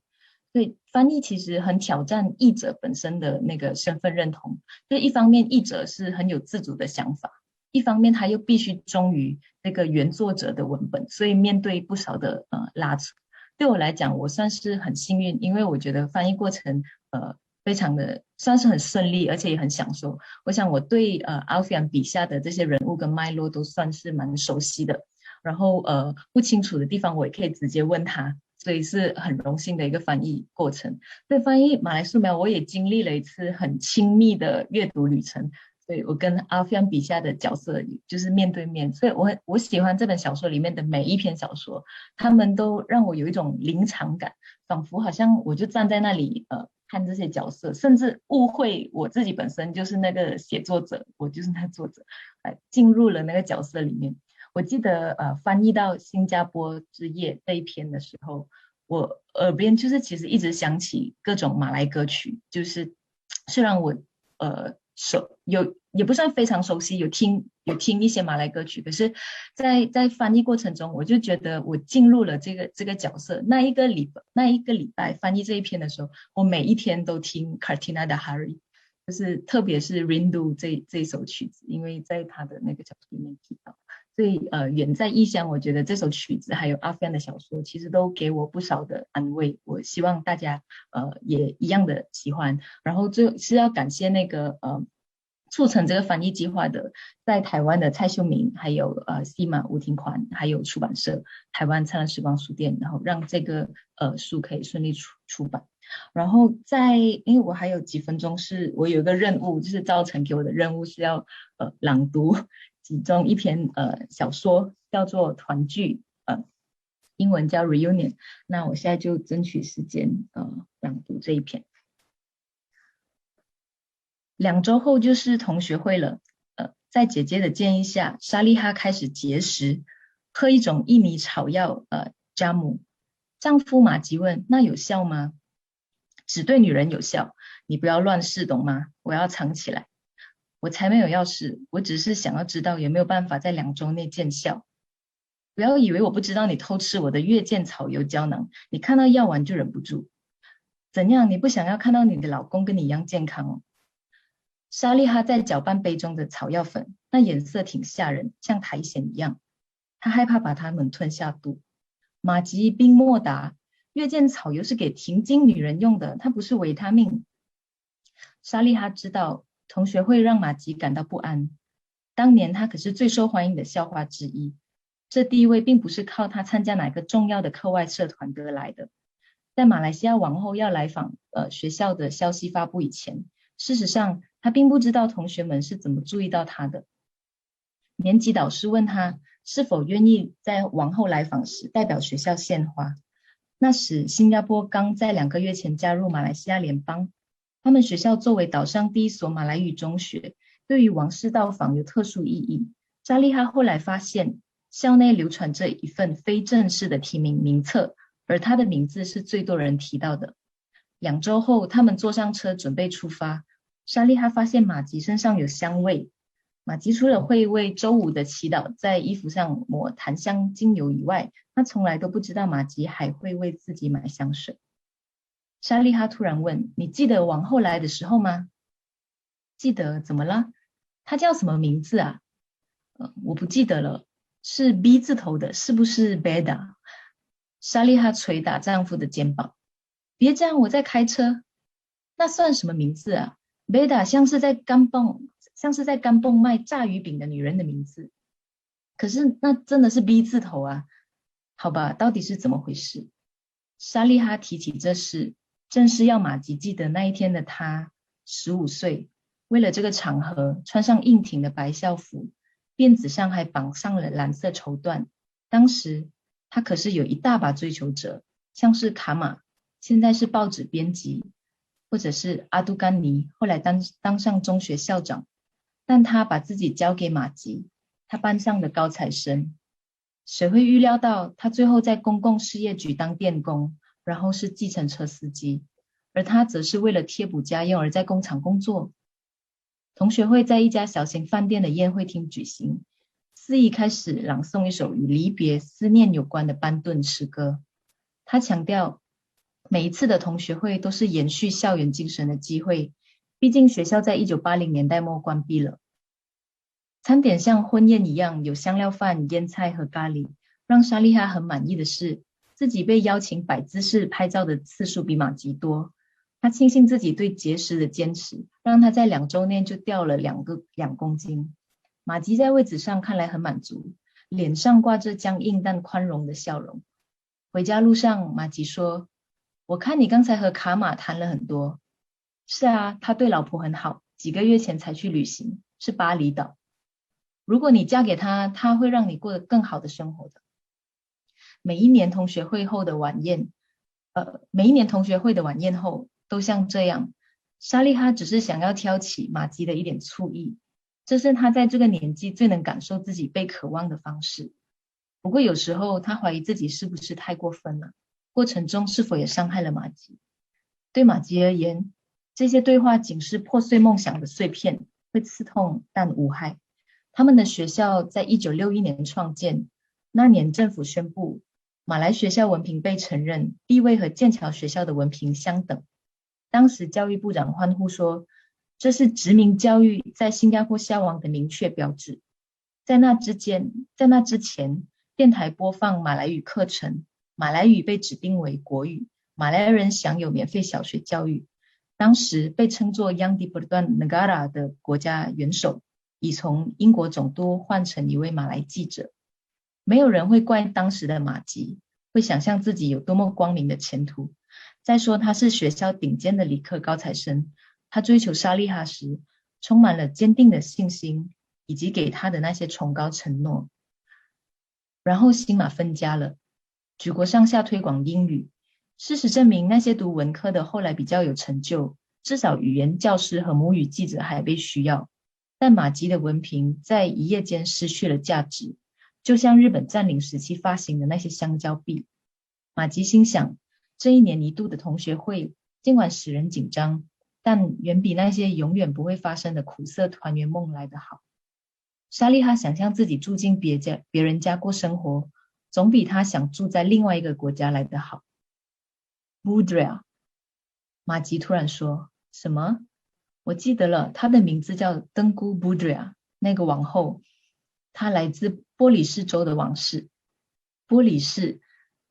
Speaker 3: 所以翻译其实很挑战译者本身的那个身份认同。就一方面译者是很有自主的想法，一方面他又必须忠于那个原作者的文本，所以面对不少的拉扯。对我来讲，我算是很幸运，因为我觉得翻译过程非常的算是很顺利，而且也很享受。我想我对Alfian 笔下的这些人物跟脉络都算是蛮熟悉的，然后不清楚的地方我也可以直接问他，所以是很荣幸的一个翻译过程。对翻译马来素描，我也经历了一次很亲密的阅读旅程。所以我跟Alfian笔下的角色就是面对面，所以我喜欢这本小说里面的每一篇小说，他们都让我有一种临场感，仿佛好像我就站在那里看这些角色，甚至误会我自己本身就是那个写作者，我就是那个作者，进入了那个角色里面。我记得翻译到新加坡之夜这一篇的时候，我耳边就是其实一直响起各种马来歌曲，就是虽然我也不算非常熟悉，有听一些马来歌曲，可是在翻译过程中，我就觉得我进入了这个角色。那一个礼拜翻译这一篇的时候，我每一天都听 Kartina Dahari， 就是特别是 Rindu 这首曲子，因为在他的那个小说里面提到。所以远在异乡，我觉得这首曲子还有Alfian的小说，其实都给我不少的安慰。我希望大家也一样的喜欢。然后最后是要感谢那个促成这个翻译计划的，在台湾的蔡秀明，还有西马吴庭宽，还有出版社台湾灿烂时光书店，然后让这个书可以顺利出版。然后因为我还有几分钟，是我有一个任务，就是赵晨给我的任务是要朗读其中一篇小说，叫做《团聚》，英文叫 Reunion。那我现在就争取时间朗读这一篇。2周后就是同学会了，在姐姐的建议下，莎莉哈开始节食，喝一种印尼草药加姆。丈夫马吉问：“那有效吗？”“只对女人有效，你不要乱试，懂吗？我要藏起来。”“我才没有要试，我只是想要知道有没有办法在2周内见效。”“不要以为我不知道你偷吃我的月见草油胶囊，你看到药丸就忍不住。怎样？你不想要看到你的老公跟你一样健康哦？”莎莉哈在搅拌杯中的草药粉，那颜色挺吓人，像苔藓一样。她害怕把它们吞下肚。马吉并莫答，月见草油是给停经女人用的，它不是维他命。莎莉哈知道同学会让马吉感到不安，当年他可是最受欢迎的校花之一，这地位并不是靠他参加哪个重要的课外社团得来的。在马来西亚王后要来访学校的消息发布以前，事实上他并不知道同学们是怎么注意到他的。年级导师问他是否愿意在王后来访时代表学校献花。那时新加坡刚在2个月前加入马来西亚联邦，他们学校作为岛上第一所马来语中学，对于王室到访有特殊意义。莎莉哈后来发现校内流传着一份非正式的提名名册，而他的名字是最多人提到的。2周后他们坐上车准备出发，莎莉哈发现马吉身上有香味。马吉除了会为周五的祈祷在衣服上抹檀香精油以外，他从来都不知道马吉还会为自己买香水。莎莉哈突然问：“你记得王后来的时候吗？”“记得，怎么了？她叫什么名字啊？”“我不记得了，是 B 字头的，是不是 Beda？” 莎莉哈捶打丈夫的肩膀：“别这样，我在开车。”“那算什么名字啊？ Beda 像是在甘蹦卖炸鱼饼的女人的名字。”“可是那真的是 B 字头啊。”“好吧，到底是怎么回事？”莎莉哈提起这事，正是要马吉记得那一天的她15岁，为了这个场合穿上硬挺的白校服，辫子上还绑上了蓝色绸缎。当时她可是有一大把追求者，像是卡玛，现在是报纸编辑，或者是阿杜甘尼，后来当上中学校长。但她把自己交给马吉，她班上的高材生。谁会预料到她最后在公共事业局当电工，然后是计程车司机，而她则是为了贴补家用而在工厂工作。同学会在一家小型饭店的宴会厅举行，司仪开始朗诵一首与离别思念有关的班顿诗歌。他强调每一次的同学会都是延续校园精神的机会，毕竟学校在1980年代末关闭了。餐点像婚宴一样有香料饭、腌菜和咖喱。让莎莉哈很满意的是，自己被邀请摆姿势拍照的次数比马吉多。他庆幸自己对节食的坚持，让他在2周内就掉了2公斤。马吉在位子上看来很满足，脸上挂着僵硬但宽容的笑容。回家路上，马吉说：“我看你刚才和卡玛谈了很多。”“是啊，他对老婆很好，几个月前才去旅行，是巴厘岛。如果你嫁给他，他会让你过得更好的生活的。”每一年同学会的晚宴后都像这样，沙利哈只是想要挑起马吉的一点醋意，这是他在这个年纪最能感受自己被渴望的方式。不过有时候他怀疑自己是不是太过分了，过程中是否也伤害了马吉。对马吉而言，这些对话仅是破碎梦想的碎片，会刺痛但无害。他们的学校在1961年创建，那年政府宣布马来学校文凭被承认，地位和剑桥学校的文凭相等。当时教育部长欢呼说，这是殖民教育在新加坡消亡的明确标志。在那之前，电台播放马来语课程，马来语被指定为国语，马来人享有免费小学教育。当时被称作 Yang di Pertuan Negara 的国家元首已从英国总督换成一位马来记者。没有人会怪当时的马吉，会想象自己有多么光明的前途。再说他是学校顶尖的理科高材生，他追求沙利哈时充满了坚定的信心，以及给他的那些崇高承诺。然后新马分家了，举国上下推广英语。事实证明，那些读文科的后来比较有成就，至少语言教师和母语记者还被需要。但马吉的文凭在一夜间失去了价值，就像日本占领时期发行的那些香蕉币。马吉心想，这1年1度的同学会尽管使人紧张，但远比那些永远不会发生的苦涩团圆梦来得好。沙利哈想象自己住进别人家过生活，总比他想住在另外一个国家来得好。Budria， 马吉突然说，什么？我记得了，她的名字叫登姑 Budria， 那个王后，她来自波里士州的王室。波里士，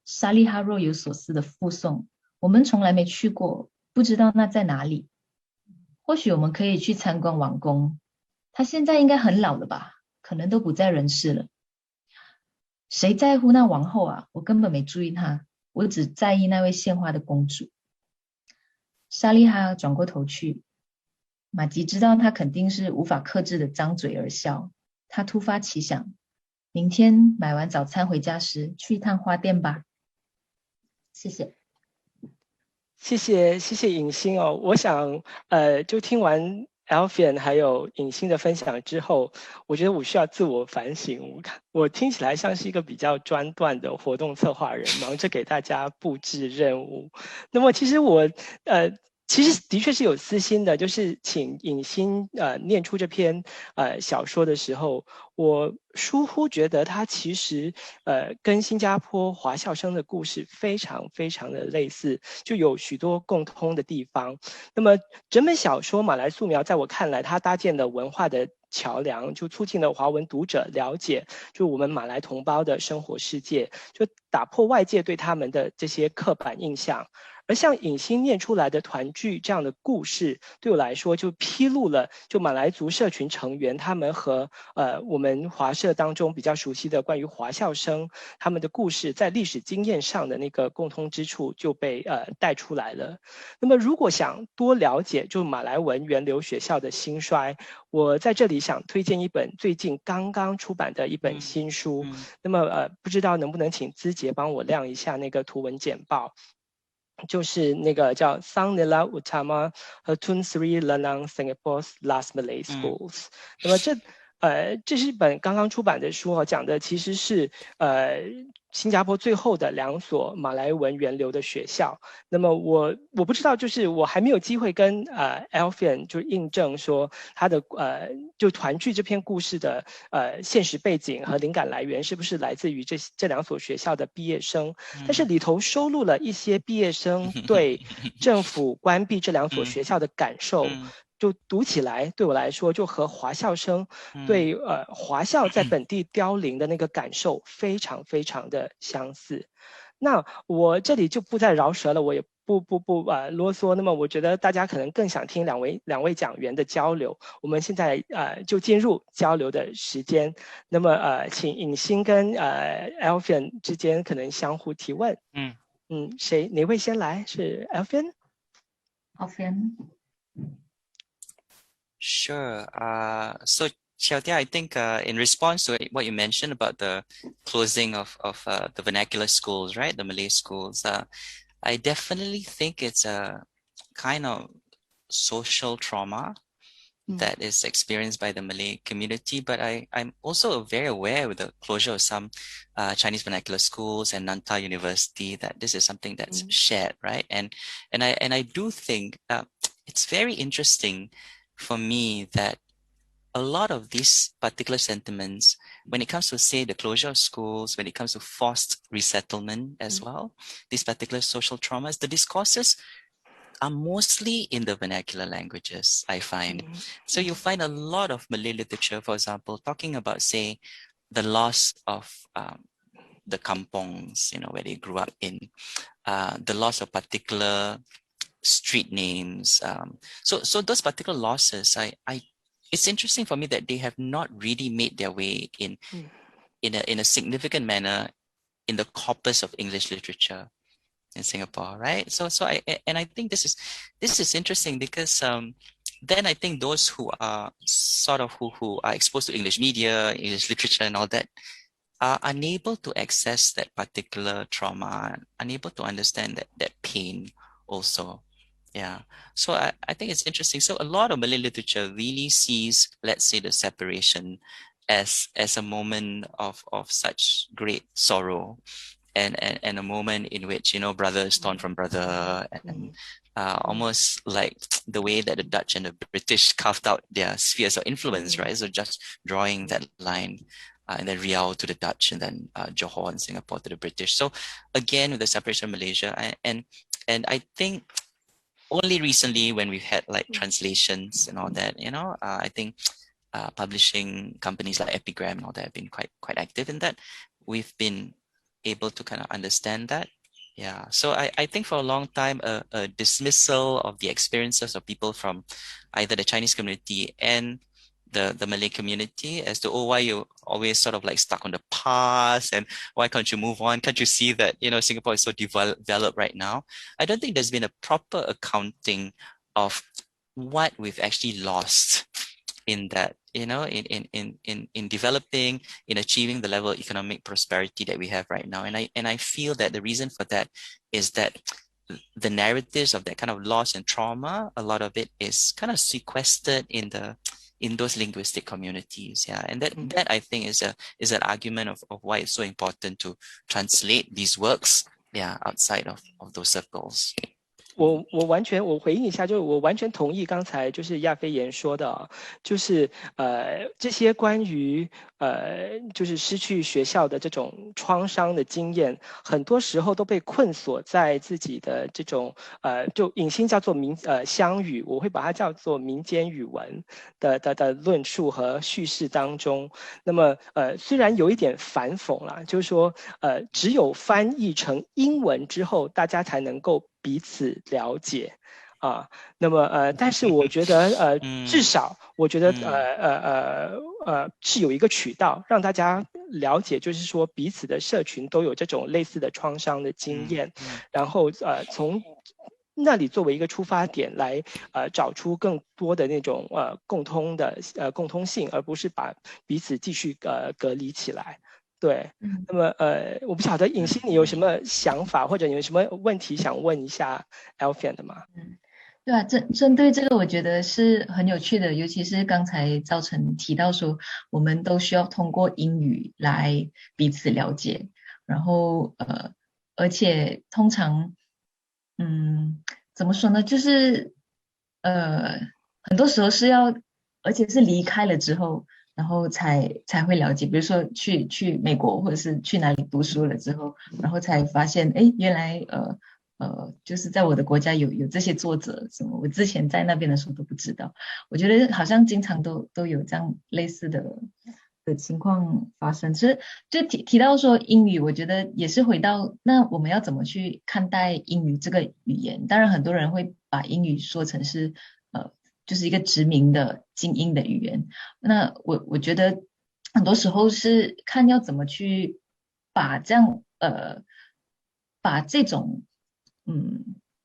Speaker 3: 沙利哈若有所思的附送，我们从来没去过，不知道那在哪里。或许我们可以去参观王宫，她现在应该很老了吧，可能都不在人世了。谁在乎那王后啊？我根本没注意她，我只在意那位献花的公主。沙利哈转过头去，马吉知道他肯定是无法克制的张嘴而笑。他突发奇想，明天买完早餐回家时去一趟花店吧。谢谢。
Speaker 1: 谢谢尹欣哦。我想就听完 Alfian 还有尹欣的分享之后，我觉得我需要自我反省。我听起来像是一个比较专断的活动策划人，忙着给大家布置任务。那么其实我其实的确是有私心的，就是请尹欣念出这篇小说的时候，我疏忽觉得它其实跟新加坡华校生的故事非常非常的类似，就有许多共通的地方。那么整本小说《马来素描》在我看来，它搭建了文化的桥梁，就促进了华文读者了解就我们马来同胞的生活世界，就打破外界对他们的这些刻板印象。而像尹欣念出来的团聚这样的故事，对我来说就披露了就马来族社群成员他们和我们华社当中比较熟悉的关于华校生他们的故事在历史经验上的那个共通之处就被带出来了。那么如果想多了解就马来文源流学校的兴衰，我在这里想推荐一本最近刚刚出版的一本新书。那么不知道能不能请姿杰帮我亮一下那个图文简报。就是那个叫 Sang Nila Utama 和 Tun Sri Lanang Singapore's Last Malay Schools。那么这是一本刚刚出版的书讲的其实是新加坡最后的2所马来文源流的学校。那么我不知道，就是我还没有机会跟Alfian 就印证说他的就团聚这篇故事的现实背景和灵感来源是不是来自于这2所学校的毕业生，但是里头收录了一些毕业生对政府关闭这2所学校的感受。就读起来对我来说就和华校生对华校在本地凋零的那个感受非常非常的相似。那我这里就不再饶舌了，我也不啰嗦，那么我觉得大家可能更想听两位讲员的交流。我们现在就进入交流的时间。那么请颖欣跟Alfian 之间可能相互提问。哪位先来？是
Speaker 3: Alfian。
Speaker 2: Sure. So Xiaotia, I think in response to what you mentioned about the closing of the vernacular schools, right, the Malay schools, I definitely think it's a kind of social trauma that is experienced by the Malay community. But I'm also very aware with the closure of some Chinese vernacular schools and Nantau University that this is something that's shared, right? And I do think it's very interesting for me that a lot of these particular sentiments, when it comes to, say, the closure of schools, when it comes to forced resettlement as well, these particular social traumas, the discourses are mostly in the vernacular languages, I find. So you'll find a lot of Malay literature, for example, talking about, say, the loss of the kampongs, where they grew up in, the loss of particular street names. So those particular losses, it's interesting for me that they have not really made their way in a significant manner in the corpus of English literature in Singapore, right? So I think this is interesting because then I think those who are sort of who are exposed to English media, English literature, and all that are unable to access that particular trauma, unable to understand that pain also. Yeah, so I think it's interesting. So a lot of Malay literature really sees, let's say, the separation as a moment of such great sorrow, and a moment in which brother is torn from brother, and almost like the way that the Dutch and the British carved out their spheres of influence, right? So just drawing that line. And then Riau to the Dutch, and then Johor and Singapore to the British. So again, with the separation of Malaysia, and I think only recently when we've had like translations and all that, I think publishing companies like Epigram and all that have been quite active in that. We've been able to kind of understand that. Yeah. So I think for a long time, a dismissal of the experiences of people from either the Chinese community and the Malay community as to, why you always sort of like stuck on the past, and why can't you move on? Can't you see that, Singapore is so developed right now? I don't think there's been a proper accounting of what we've actually lost in that, in developing, in achieving the level of economic prosperity that we have right now. And I feel that the reason for that is that the narratives of that kind of loss and trauma, a lot of it is kind of sequestered in those linguistic communities. Yeah. And that I think is an argument of why it's so important to translate these works, outside of those circles.
Speaker 1: 我回应一下，就是我完全同意刚才就是亚非言说的，就是这些关于就是失去学校的这种创伤的经验，很多时候都被困锁在自己的这种就引申叫做乡语，我会把它叫做民间语文的论述和叙事当中。那么虽然有一点反讽啦，就是说只有翻译成英文之后，大家才能够彼此了解那么但是我觉得至少我觉得是有一个渠道让大家了解，就是说彼此的社群都有这种类似的创伤的经验，然后从那里作为一个出发点来找出更多的那种共通性，而不是把彼此继续隔离起来。对，那么我不晓得颖欣你有什么想法，或者你有什么问题想问一下 Alfian 的吗？
Speaker 3: 对啊，针对这个我觉得是很有趣的，尤其是刚才赵晨提到说我们都需要通过英语来彼此了解，然后而且通常怎么说呢，就是很多时候是要，而且是离开了之后然后才会了解，比如说去美国或者是去哪里读书了之后，然后才发现原来就是在我的国家有这些作者什么，我之前在那边的时候都不知道。我觉得好像经常都有这样类似的情况发生。就提到说英语，我觉得也是回到那我们要怎么去看待英语这个语言。当然很多人会把英语说成是就是一个殖民的精英的语言。那我觉得很多时候是看要怎么去把把这种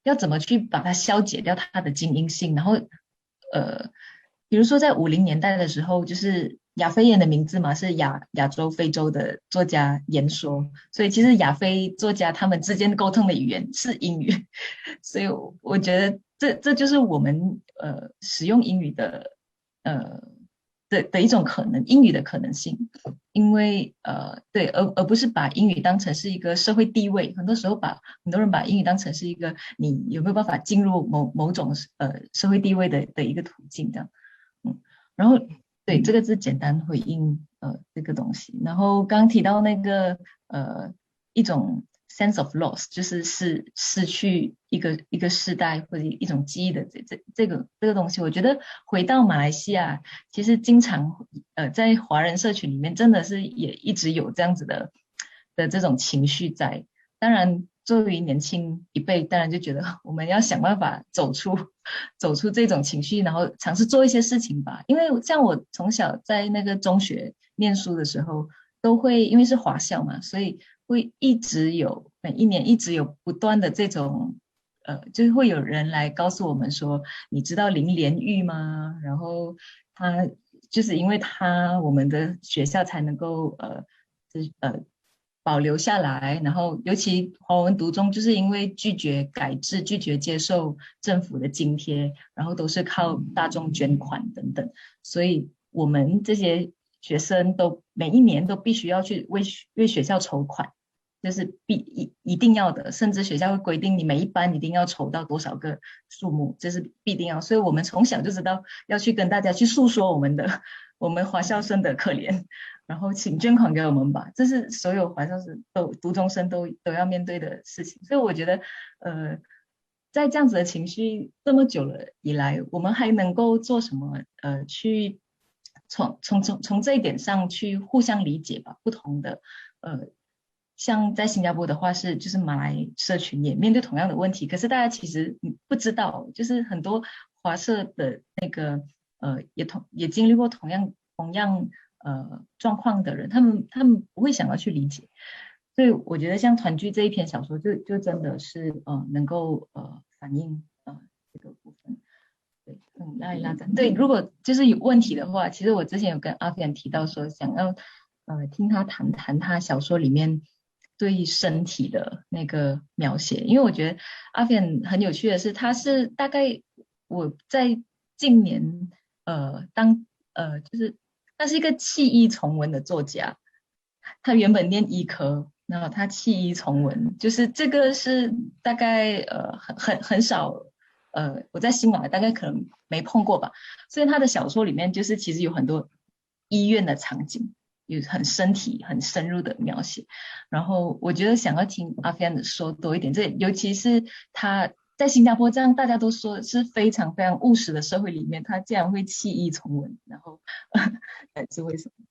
Speaker 3: 要怎么去把它消解掉它的精英性。然后比如说在50年代的时候，就是亚非言的名字嘛，是亚洲非洲的作家言说，所以其实亚非作家他们之间沟通的语言是英语。所以我觉得这就是我们使用英语的一种可能，英语的可能性。因为对，而不是把英语当成是一个社会地位。很多时候很多人把英语当成是一个你有没有办法进入某种社会地位的一个途径这样。然后对，这个是简单回应这个东西。然后刚刚提到那个一种 sense of loss， 就是失去一个世代或者一种记忆的这个东西。我觉得回到马来西亚，其实经常在华人社群里面真的是也一直有这样子的这种情绪在。当然作为年轻一辈，当然就觉得我们要想办法走出这种情绪，然后尝试做一些事情吧。因为像我从小在那个中学念书的时候，都会因为是华校嘛，所以会每一年一直有不断的这种就是会有人来告诉我们说，你知道林连玉吗？然后他就是因为我们的学校才能够保留下来。然后尤其华文读中，就是因为拒绝改制，拒绝接受政府的津贴，然后都是靠大众捐款等等，所以我们这些学生都每一年都必须要去为学校筹款，就是一定要的。甚至学校会规定你每一班一定要筹到多少个数目，这是必定要。所以我们从小就知道要去跟大家去诉说我们华校生的可怜，然后请捐款给我们吧。这是所有华校生读中生都要面对的事情。所以我觉得在这样子的情绪这么久了以来，我们还能够做什么去从这一点上去互相理解吧。不同的像在新加坡的话就是马来社群也面对同样的问题，可是大家其实不知道，就是很多华社的那个也经历过同样状况的人，他们不会想要去理解。所以我觉得像团聚这一篇小说就真的是能够反映这个部分。对，拉展。对，如果就是有问题的话，其实我之前有跟阿菲安提到说，想要听他谈他小说里面对身体的那个描写。因为我觉得阿菲安很有趣的是，他是大概我在近年就是他是一个弃医从文的作家。他原本念医科，然后他弃医从文，就是这个是大概很少我在新马大概可能没碰过吧。所以他的小说里面就是其实有很多医院的场景，有很身体很深入的描写。然后我觉得想要听阿菲安说多一点，尤其是他在新加坡这样大家都说是非常非常务实的社会里面，他竟然会弃医从文，然后是为什么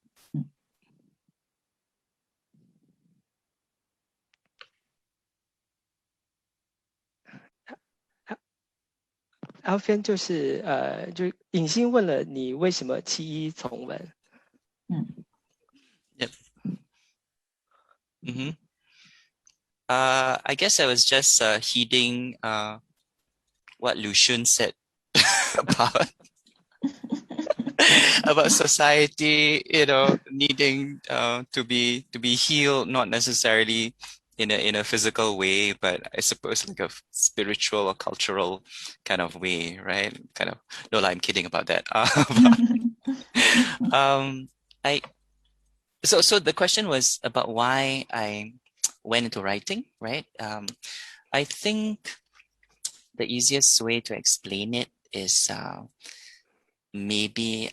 Speaker 1: ？Alfian 就是就尹欣问了你为什么弃医从文。
Speaker 2: Yep. I guess I was just heeding what Lu Xun said about about society, needing to be healed, not necessarily in a physical way, but I suppose like a spiritual or cultural kind of way, right? Kind of. No, I'm kidding about that. So the question was about why I went into writing, right? I think the easiest way to explain it is maybe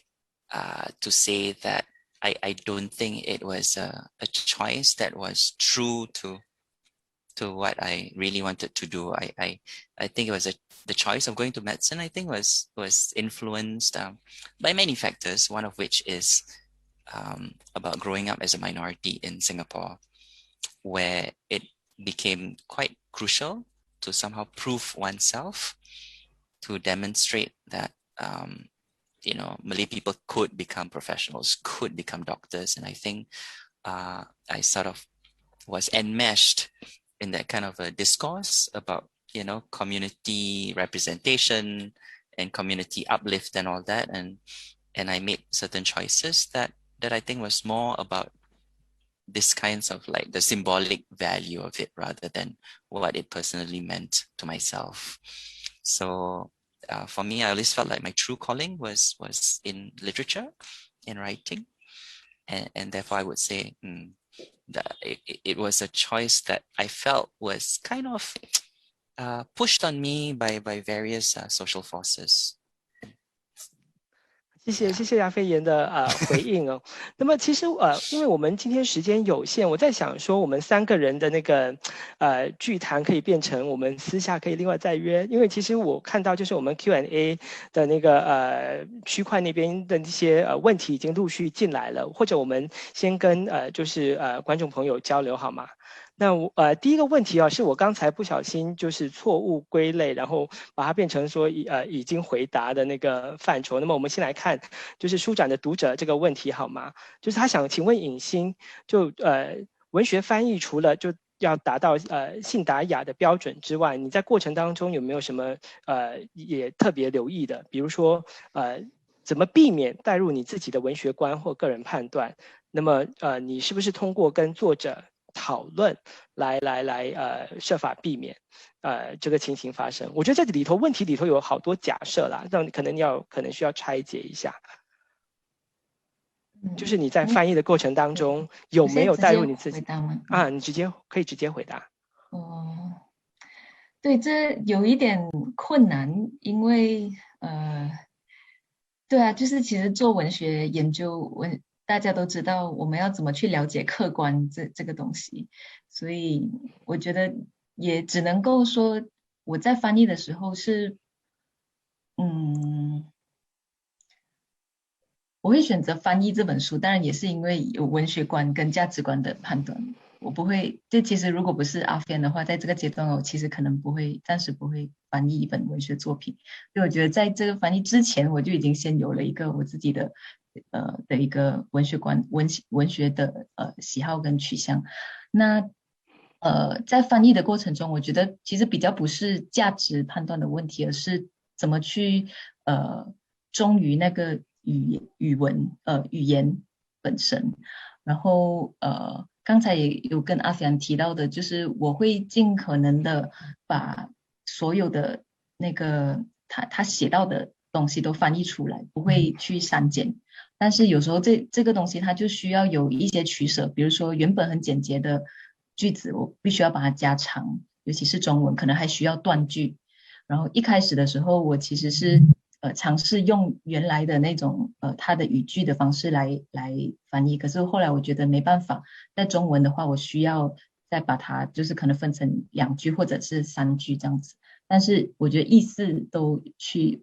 Speaker 2: to say that I don't think it was a choice that was true to what I really wanted to do. I think it was the choice of going to medicine, I think was influenced by many factors, one of which is about growing up as a minority in Singapore, where it became quite crucial to somehow prove oneself, to demonstrate that Malay people could become professionals, could become doctors. And I think I sort of was enmeshed in that kind of a discourse about, community representation and community uplift and all that. And I made certain choices that I think was more about this kinds of like the symbolic value of it rather than what it personally meant to myself. So for me, I always felt like my true calling was in literature, in writing. And therefore I would say that it was a choice that I felt was kind of pushed on me by various social forces.
Speaker 1: 谢谢亚飞言的回应哦。那么其实因为我们今天时间有限，我在想说我们3个人的那个聚谈可以变成我们私下可以另外再约，因为其实我看到就是我们 Q&A 的那个区块那边的一些问题已经陆续进来了，或者我们先跟观众朋友交流好吗？那第一个问题是我刚才不小心就是错误归类，然后把它变成说已经回答的那个范畴。那么我们先来看就是书展的读者这个问题好吗？就是他想请问颖欣，就文学翻译除了就要达到信达雅的标准之外，你在过程当中有没有什么也特别留意的？比如说怎么避免带入你自己的文学观或个人判断？那么你是不是通过跟作者讨论来设法避免这个情形发生？我觉得这问题里头有好多假设啦，让你可能需要拆解一下。就是你在翻译的过程当中有没有带入你自己？你可以直接回答。
Speaker 3: 对，这有一点困难，因为对啊，就是其实做文学研究大家都知道我们要怎么去了解客观这个东西，所以我觉得也只能够说我在翻译的时候是我会选择翻译这本书，当然也是因为有文学观跟价值观的判断。我不会，就其实如果不是Alfian的话，在这个阶段我其实可能暂时不会翻译一本文学作品。所以我觉得在这个翻译之前，我就已经先有了一个我自己的一个文学观、文学的喜好跟取向。那在翻译的过程中，我觉得其实比较不是价值判断的问题，而是怎么去忠于那个语言本身。然后刚才也有跟Alfian提到的，就是我会尽可能的把所有的那个他写到的东西都翻译出来，不会去删减。但是有时候这个东西它就需要有一些取舍，比如说原本很简洁的句子，我必须要把它加长，尤其是中文可能还需要断句。然后一开始的时候，我其实是尝试用原来的那种它的语句的方式来翻译，可是后来我觉得没办法，在中文的话，我需要再把它就是可能分成2句或者是3句这样子。但是我觉得意思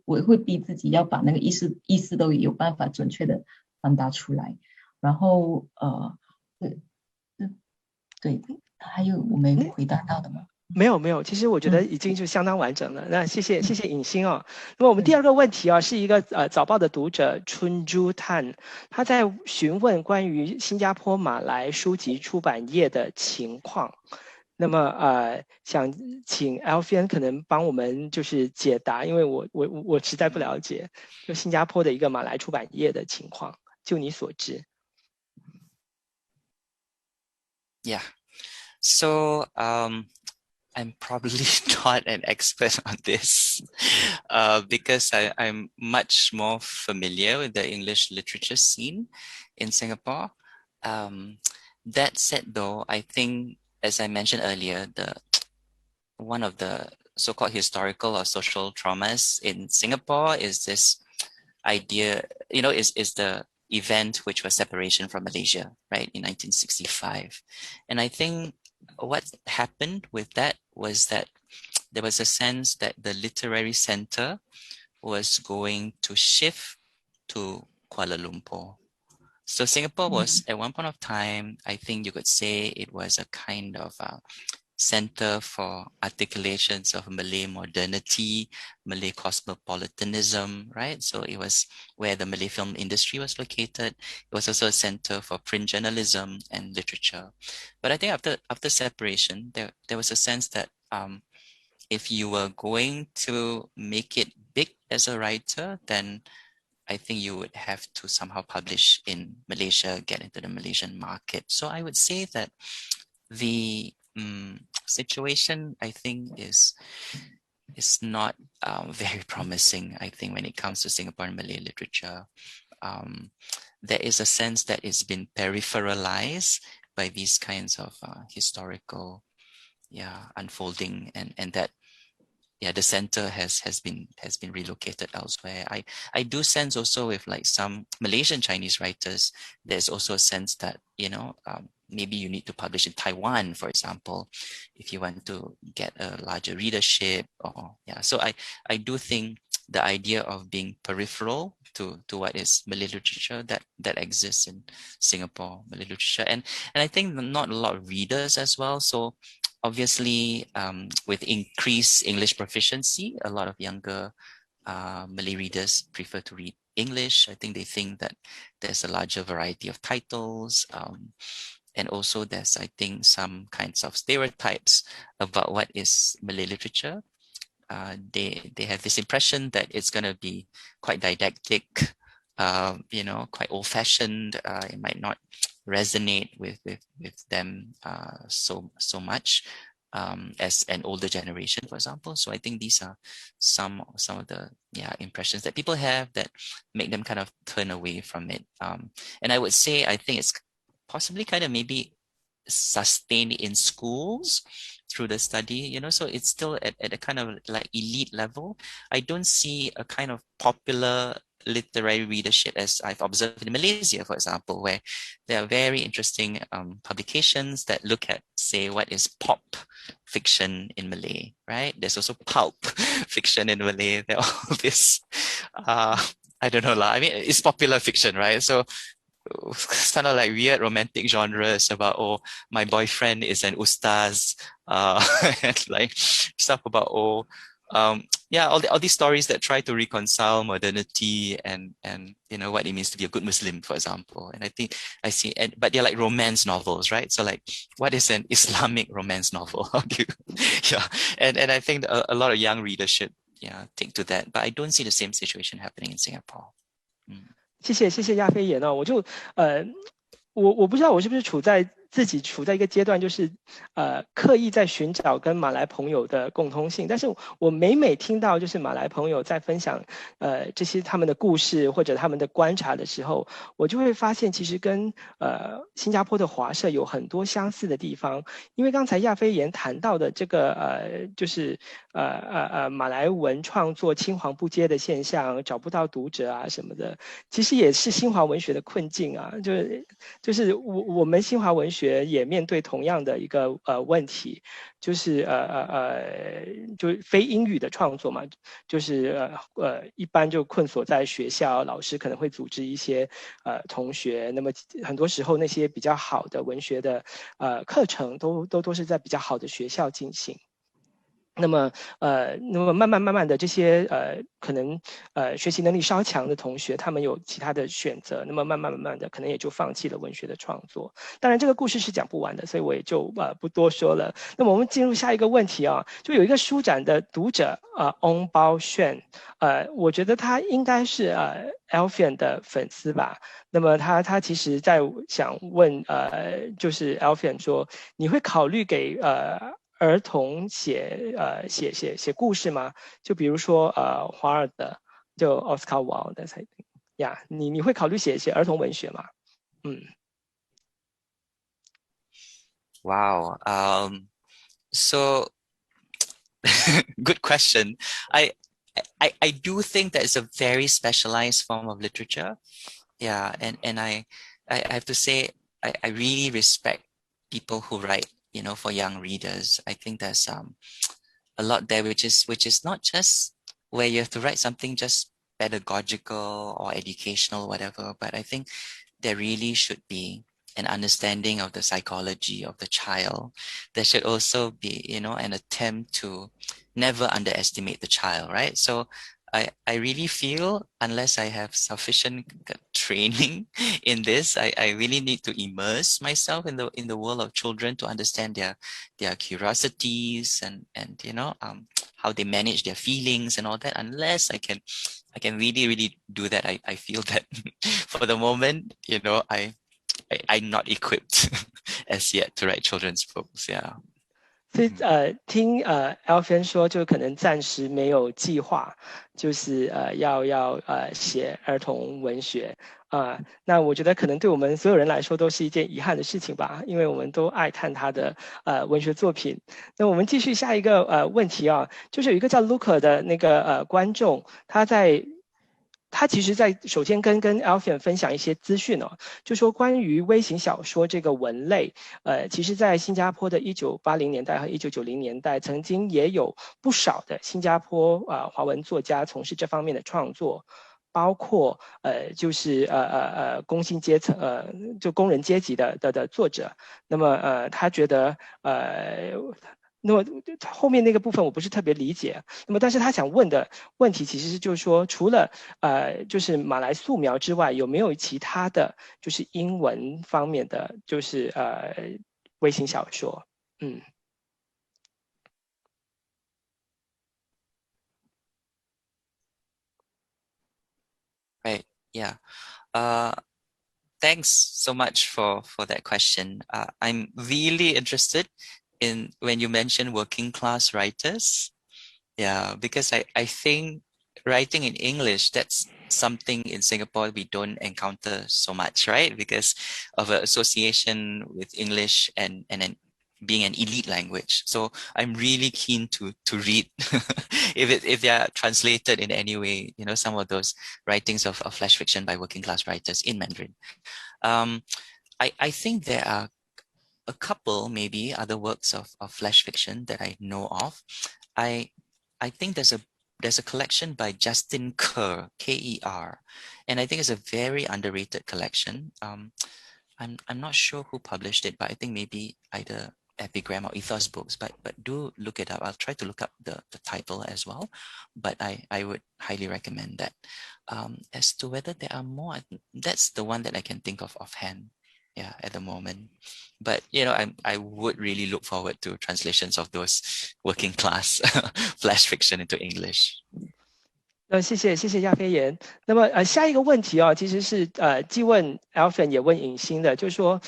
Speaker 3: 我会逼自己要把那个意思都有办法准确的传达出来。然后对，还有我没回答到的吗？
Speaker 1: 没有，其实我觉得已经就相当完整了。那谢谢颖欣哦。那么我们第2个问题是一个早报的读者春珠探，他在询问关于新加坡马来书籍出版业的情况。那么想请 Alfian 可能帮我们就是解答，因为我实在不了解就新加坡的一个马来出版业的情况，就你所知。
Speaker 2: Yeah. So I'm probably not an expert on this because I'm much more familiar with the English literature scene in Singapore. That said, though, I think, as I mentioned earlier, one of the so-called historical or social traumas in Singapore is this idea, is the event which was separation from Malaysia, right, in 1965. And I think what happened with that was that there was a sense that the literary center was going to shift to Kuala Lumpur. So Singapore was, at one point of time, I think you could say it was a kind of center for articulations of Malay modernity, Malay cosmopolitanism, right? So it was where the Malay film industry was located. It was also a center for print journalism and literature. But I think after separation, there was a sense that if you were going to make it big as a writer, then I think you would have to somehow publish in Malaysia, get into the Malaysian market. So I would say that the situation, I think, is not very promising. I think when it comes to Singaporean Malay literature, there is a sense that it's been peripheralized by these kinds of historical unfolding, and that the center has been relocated elsewhere. I do sense also with like some Malaysian Chinese writers, there's also a sense that, maybe you need to publish in Taiwan, for example, if you want to get a larger readership. So I do think the idea of being peripheral to what is Malay literature that exists in Singapore Malay literature, and I think not a lot of readers as well. So obviously, with increased English proficiency, a lot of younger Malay readers prefer to read English. I think they think that there's a larger variety of titles. And also there's, I think, some kinds of stereotypes about what is Malay literature. They have this impression that it's going to be quite didactic, quite old-fashioned. It might not resonate with them so much as an older generation, for example. So I think these are some of the impressions that people have that make them kind of turn away from it. And I would say, I think it's possibly kind of maybe sustained in schools through the study, so it's still at a kind of like elite level. I don't see a kind of popular literary readership as I've observed in Malaysia, for example, where there are very interesting publications that look at, say, what is pop fiction in Malay, right? There's also pulp fiction in Malay. There are all this, I don't know, I mean, it's popular fiction, right? So kind of like weird romantic genres about, my boyfriend is an ustaz, and like stuff about, all these stories that try to reconcile modernity and what it means to be a good Muslim, for example. And I think I see, but they're like romance novels, right? So like, what is an Islamic romance novel? How do you, and I think a lot of young readership, take to that, but I don't see the same situation happening in Singapore.
Speaker 1: 谢谢亚飞言哦，我不知道我是不是自己处在一个阶段，就是刻意在寻找跟马来朋友的共通性，但是我每听到就是马来朋友在分享这些他们的故事或者他们的观察的时候，我就会发现其实跟新加坡的华社有很多相似的地方。因为刚才亚飞言谈到的这个就是马来文创作青黄不接的现象，找不到读者啊什么的，其实也是新华文学的困境啊，就是我们新华文学也面对同样的一个问题，就是就非英语的创作嘛，就是一般就困锁在学校，老师可能会组织一些同学，那么很多时候那些比较好的文学的课程都是在比较好的学校进行。那么慢慢的这些可能学习能力稍强的同学，他们有其他的选择，那么慢慢的可能也就放弃了文学的创作。当然这个故事是讲不完的，所以我也就不多说了。那么我们进入下一个问题啊，就有一个书展的读者翁包炫，我觉得他应该是Alfian 的粉丝吧。那么他其实在想问就是 Alfian 说，你会考虑给儿童写故事吗？就比如说华尔的，就 Oscar Wilde 呀，你会考虑写儿童文学吗？Wow.
Speaker 2: So good question. I do think that it's a very specialized form of literature. Yeah, and I have to say I really respect people who write, for young readers. I think there's a lot there which is not just where you have to write something just pedagogical or educational, whatever, but I think there really should be an understanding of the psychology of the child. There should also be, an attempt to never underestimate the child, right? So I really feel unless I have sufficient training in this, I really need to immerse myself in the world of children to understand their curiosities and how they manage their feelings and all that. Unless I can really do that, I feel that for the moment, I'm not equipped as yet to write children's books. Yeah.
Speaker 1: 所以听Alfian 说，就可能暂时没有计划，就是要写儿童文学那我觉得可能对我们所有人来说都是一件遗憾的事情吧，因为我们都爱看他的文学作品。那我们继续下一个问题就是有一个叫 Luca 的那个观众，他其实在首先跟 Alfian 分享一些资讯就说关于微型小说这个文类其实在新加坡的1980年代和1990年代曾经也有不少的新加坡华文作家从事这方面的创作，包括就是工薪阶层就工人阶级的作者。那么他觉得那么后面那个部分我不是特别理解。那么但是他想问的问题其实是就是说，除了就是马来素描之外，有没有其他的就是英文方面的就是微型小说
Speaker 2: Right. Yeah. Thanks so much for that question. I'm really interested in when you mention working class writers. Yeah, because I think writing in English, that's something in Singapore we don't encounter so much, right? Because of an association with English and being an elite language. So I'm really keen to read if they are translated in any way, some of those writings of flash fiction by working class writers in Mandarin. I think there are a couple, maybe other works of flash fiction that I know of. I think there's a collection by Justin Kerr, K-E-R, and I think it's a very underrated collection. I'm not sure who published it, but I think maybe either Epigram or Ethos Books, but do look it up. I'll try to look up the title as well, but I would highly recommend that. As to whether there are more, that's the one that I can think of offhand, at the moment. But I would really look forward to translations of those working class flash fiction into English.
Speaker 1: 谢谢亚飞言。那么下一个问题其实是既问 Alfian 也问尹欣的，就是说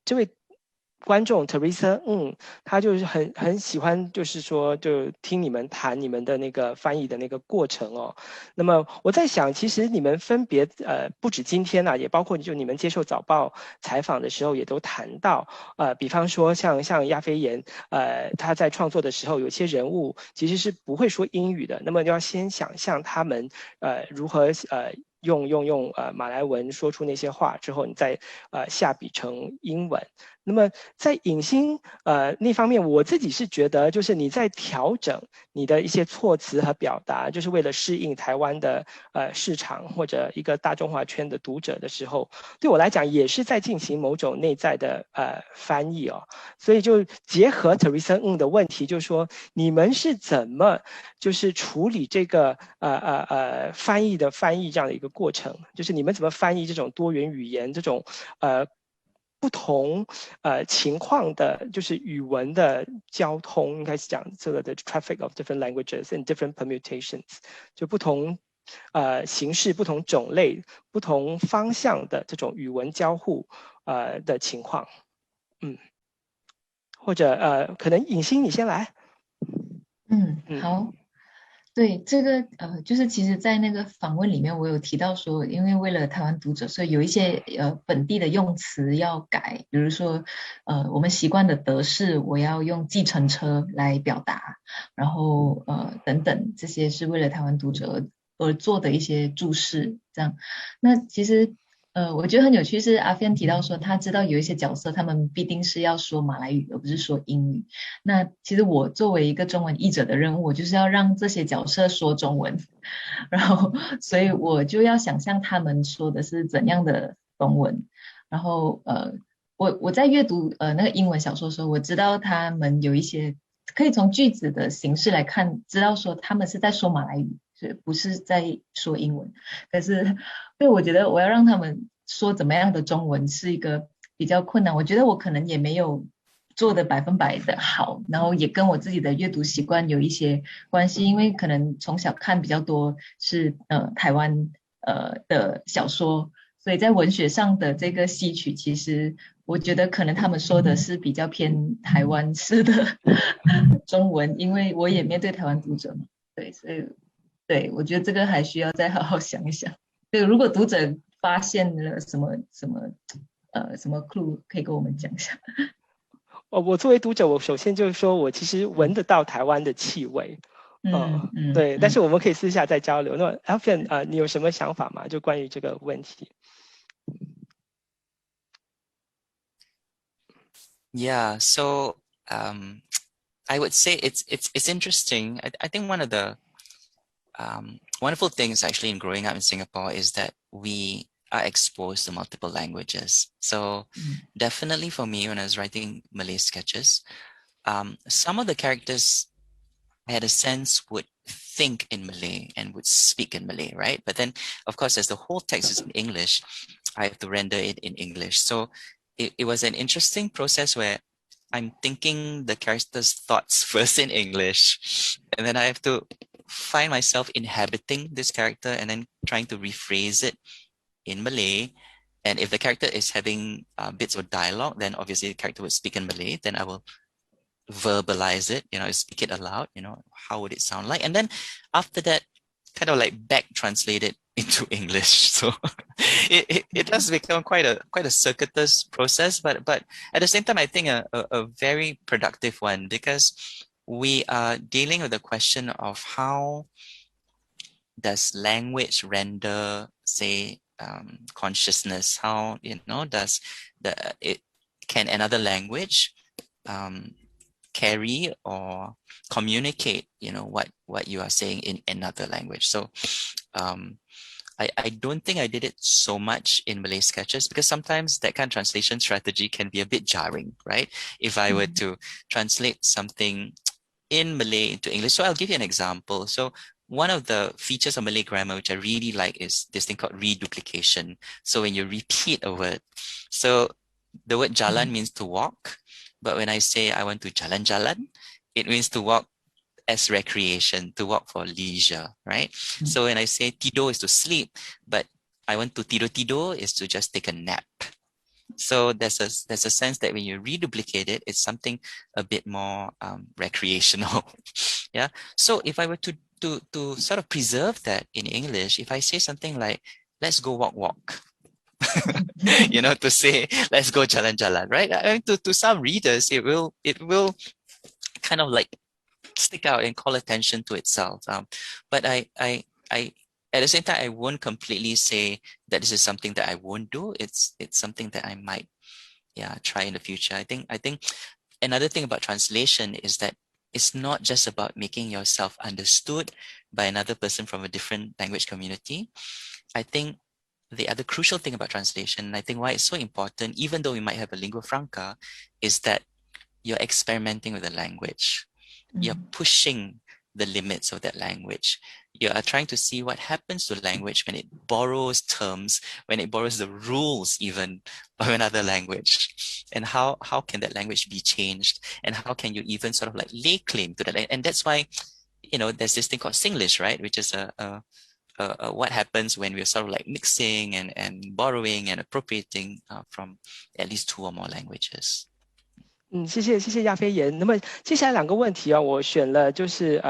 Speaker 1: 这位观众 Teresa 他就是很喜欢，就是说就听你们谈你们的那个翻译的那个过程那么我在想，其实你们分别不止今天也包括就你们接受早报采访的时候也都谈到比方说像亚飞言他在创作的时候，有些人物其实是不会说英语的，那么要先想象他们如何用马来文说出那些话之后，你再下笔成英文。那么在尹欣那方面，我自己是觉得，就是你在调整你的一些措辞和表达，就是为了适应台湾的市场或者一个大中华圈的读者的时候，对我来讲也是在进行某种内在的翻译所以就结合 Teresa 的问题，就是说你们是怎么就是处理这个翻译这样的一个过程，就是你们怎么翻译这种多元语言这种不同情况的，就是语文的交通，应该是讲这个的 traffic of different languages and different permutations， 就不同形式、不同种类、不同方向的这种语文交互的情况。或者可能尹欣你先来。
Speaker 3: 好。对，这个就是其实在那个访问里面我有提到说，因为为了台湾读者，所以有一些本地的用词要改，比如说我们习惯的德式我要用计程车来表达，然后等等，这些是为了台湾读者而做的一些注释这样。那其实我觉得很有趣是阿菲提到说他知道有一些角色他们必定是要说马来语而不是说英语，那其实我作为一个中文译者的任务，我就是要让这些角色说中文，然后所以我就要想象他们说的是怎样的中文。然后我在阅读那个英文小说的时候，我知道他们有一些可以从句子的形式来看，知道说他们是在说马来语，不是在说英文。可是对，我觉得我要让他们说怎么样的中文是一个比较困难，我觉得我可能也没有做的100%的好，然后也跟我自己的阅读习惯有一些关系，因为可能从小看比较多是台湾的小说，所以在文学上的这个吸取，其实我觉得可能他们说的是比较偏台湾式的中文，因为我也面对台湾读者嘛，对，所以对，我觉得这个还需要再好好想一想。对，如果读者发现了什么clue，可以跟我们讲一下。
Speaker 1: 我作为读者，我首先就是说我其实闻得到台湾的气味，对，但是我们可以私下再交流。那 Alfian 你有什么想法吗？就关于这个问题。
Speaker 2: Yeah, so I would say it's interesting. I think one of the wonderful things actually in growing up in Singapore is that we are exposed to multiple languages. So definitely for me, when I was writing Malay sketches, some of the characters I had a sense would think in Malay and would speak in Malay, right? But then, of course, as the whole text is in English, I have to render it in English. So it was an interesting process where I'm thinking the character's thoughts first in English, and then I have to find myself inhabiting this character and then trying to rephrase it in Malay. And if the character is having bits of dialogue, then obviously the character would speak in Malay. Then I will verbalize it, speak it aloud, how would it sound like? And then after that, kind of like back translate it into English. So it does become quite a circuitous process, but at the same time, I think a very productive one, because we are dealing with the question of how does language render, say, consciousness? How can another language carry or communicate what you are saying in another language? So I don't think I did it so much in Malay sketches, because sometimes that kind of translation strategy can be a bit jarring, right? If I were to translate something in Malay into English. So I'll give you an example. So one of the features of Malay grammar, which I really like, is this thing called reduplication. So when you repeat a word, so the word jalan means to walk, but when I say I want to jalan-jalan, it means to walk as recreation, to walk for leisure, right? So when I say tidur is to sleep, but I want to tidur is to just take a nap. So there's a sense that when you reduplicate it, it's something a bit more recreational. Yeah. So if I were to sort of preserve that in English, if I say something like, let's go walk, to say, let's go jalan-jalan, right? I mean, to some readers, it will kind of like stick out and call attention to itself. But I at the same time, I won't completely say that this is something that I won't do. It's something that I might, try in the future. I think another thing about translation is that it's not just about making yourself understood by another person from a different language community. I think the other crucial thing about translation, and I think why it's so important, even though we might have a lingua franca, is that you're experimenting with the language. You're pushing the limits of that language. You are trying to see what happens to language when it borrows terms, when it borrows the rules even of another language. And how can that language be changed? And how can you even sort of like lay claim to that? And that's why, there's this thing called Singlish, right? Which is what happens when we're sort of like mixing and borrowing and appropriating from at least 2 or more languages.
Speaker 1: 谢谢亚飞言。那么接下来2个问题啊，我选了就是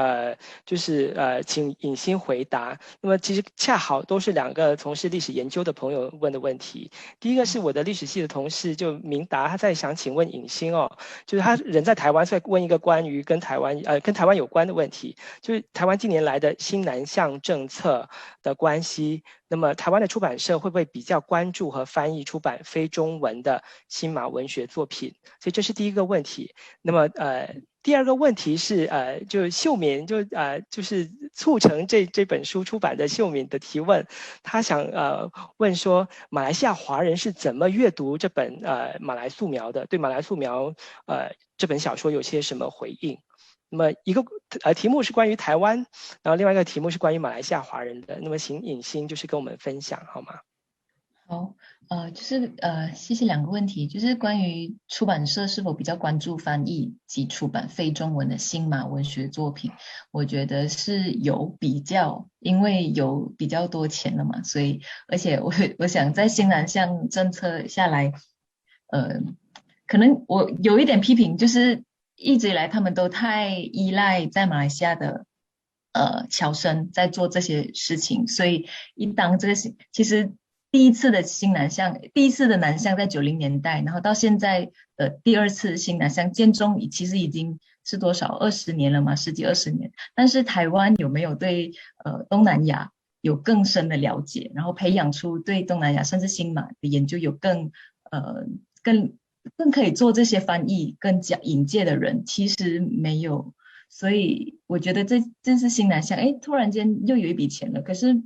Speaker 1: 请颖欣回答。那么其实恰好都是2个从事历史研究的朋友问的问题。第一个是我的历史系的同事就明达，他在想请问颖欣哦，就是他人在台湾，所以问一个关于跟台湾有关的问题，就是台湾近年来的新南向政策的关系。那么台湾的出版社会不会比较关注和翻译出版非中文的新马文学作品？所以这是第一一个问题。那么第二个问题是就秀敏就是促成这本书出版的秀敏的提问，他想问说马来西亚华人是怎么阅读这本马来素描的，对马来素描这本小说有些什么回应。那么一个题目是关于台湾，然后另外一个题目是关于马来西亚华人的。那么请颖欣就是跟我们分享好吗？
Speaker 3: 好，就是谢谢两个问题，就是关于出版社是否比较关注翻译及出版非中文的新马文学作品，我觉得是有比较，因为有比较多钱了嘛，所以而且我想在新南向政策下来，可能我有一点批评，就是一直以来他们都太依赖在马来西亚的侨生在做这些事情，所以一当这个其实第一次的南向在90年代，然后到现在的第二次新南向建中其实已经是多少20年了嘛，10几20年，但是台湾有没有对东南亚有更深的了解，然后培养出对东南亚甚至新马的研究有更可以做这些翻译更引介的人，其实没有，所以我觉得这是新南向，突然间又有一笔钱了，可是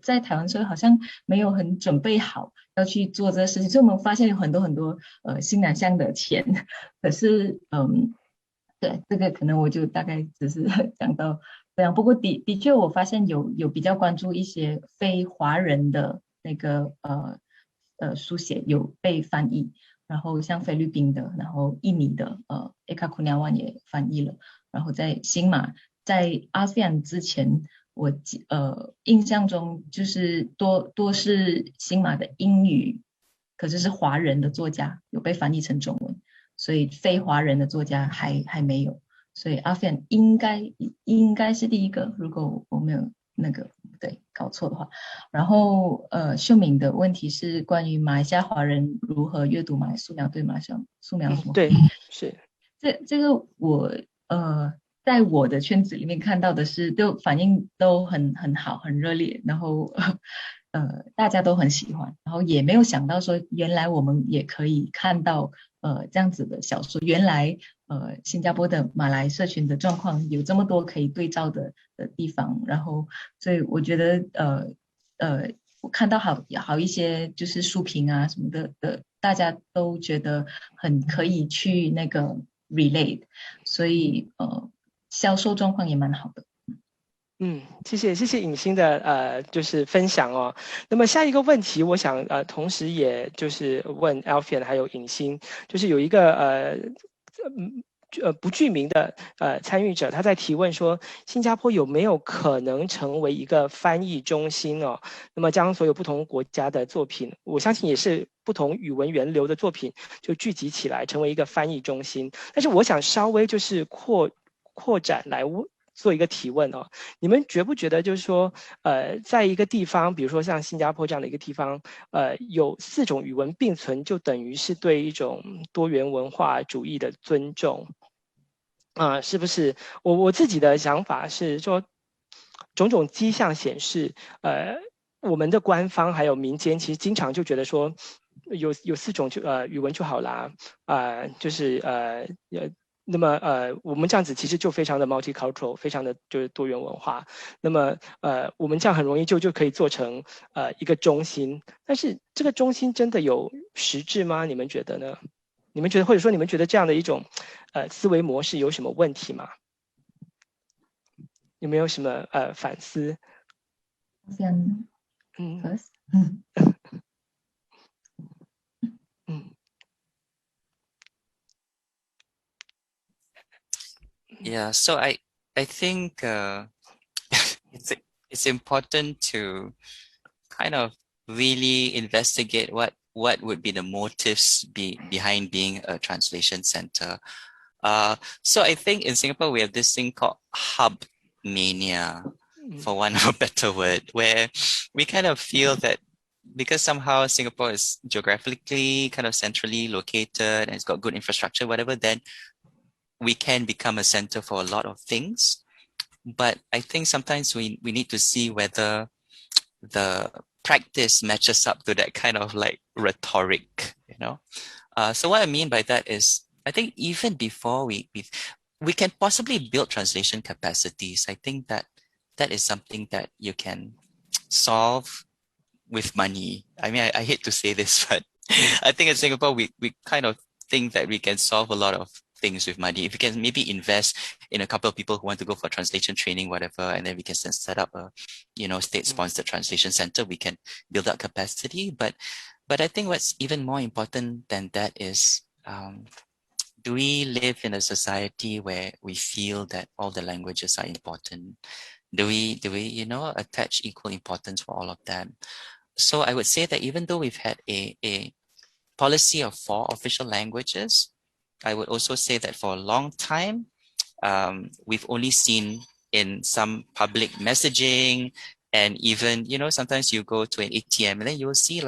Speaker 3: 在台湾社会好像没有很准备好要去做这个事情，所以我们发现有很多新南向的钱，可是对这个可能我就大概只是讲到这样，不过的确我发现有比较关注一些非华人的那个书写有被翻译，然后像菲律宾的，然后印尼的Eka Kurniawan 也翻译了，然后在新马在 Alfian 之前，我印象中就是多是新马的英语，可是是华人的作家有被翻译成中文，所以非华人的作家还没有，所以 Alfian 应该是第一个，如果我没有搞错的话。然后秀敏的问题是关于马来西亚华人如何阅读马来素描，对马来西亚素描什么？
Speaker 1: 对，是
Speaker 3: 这个我在我的圈子里面看到的是，都反应都很好，很热烈，然后大家都很喜欢，然后也没有想到说原来我们也可以看到这样子的小说，原来新加坡的马来社群的状况有这么多可以对照的地方，然后所以我觉得我看到好一些就是书评啊什么的，大家都觉得很可以去那个 relate， 所以销售状况也蛮好的。
Speaker 1: 谢谢颖欣的就是分享哦。那么下一个问题，我想同时也就是问 Alfian 还有颖欣，就是有一个不具名的参与者，他在提问说，新加坡有没有可能成为一个翻译中心哦？那么将所有不同国家的作品，我相信也是不同语文源流的作品，就聚集起来成为一个翻译中心。但是我想稍微就是扩展来做一个提问哦，你们觉不觉得就是说，在一个地方，比如说像新加坡这样的一个地方，有4种语文并存，就等于是对一种多元文化主义的尊重是不是？我自己的想法是说，种种迹象显示，我们的官方还有民间其实经常就觉得说，有4种语文就好啦，那么我们这样子其实就非常的 multicultural， 非常的就是多元文化。那么我们这样很容易就可以做成一个中心，但是这个中心真的有实质吗？你们觉得呢？你们觉得或者说你们觉得这样的一种思维模式有什么问题吗？有没有什么反思？Yeah,
Speaker 2: so I think it's important to kind of really investigate what would be the motives behind being a translation center. So I think in Singapore we have this thing called hub mania, for one of a better word, where we kind of feel that because somehow Singapore is geographically kind of centrally located and it's got good infrastructure, whatever, then we can become a center for a lot of things. But I think sometimes we need to see whether the practice matches up to that kind of like rhetoric, you know? So what I mean by that is I think even before we can possibly build translation capacities. I think that is something that you can solve with money. I mean, I hate to say this, but I think in Singapore, we kind of think that we can solve a lot of things with money. If we can maybe invest in a couple of people who want to go for translation training, whatever, and then we can set up a, state-sponsored translation center, we can build up capacity. But I think what's even more important than that is, do we live in a society where we feel that all the languages are important? Do we, attach equal importance for all of them? So I would say that even though we've had a policy of 4 official languages, I would also say that for a long time, we've only seen in some public messaging, and even, sometimes you go to an ATM and then you will see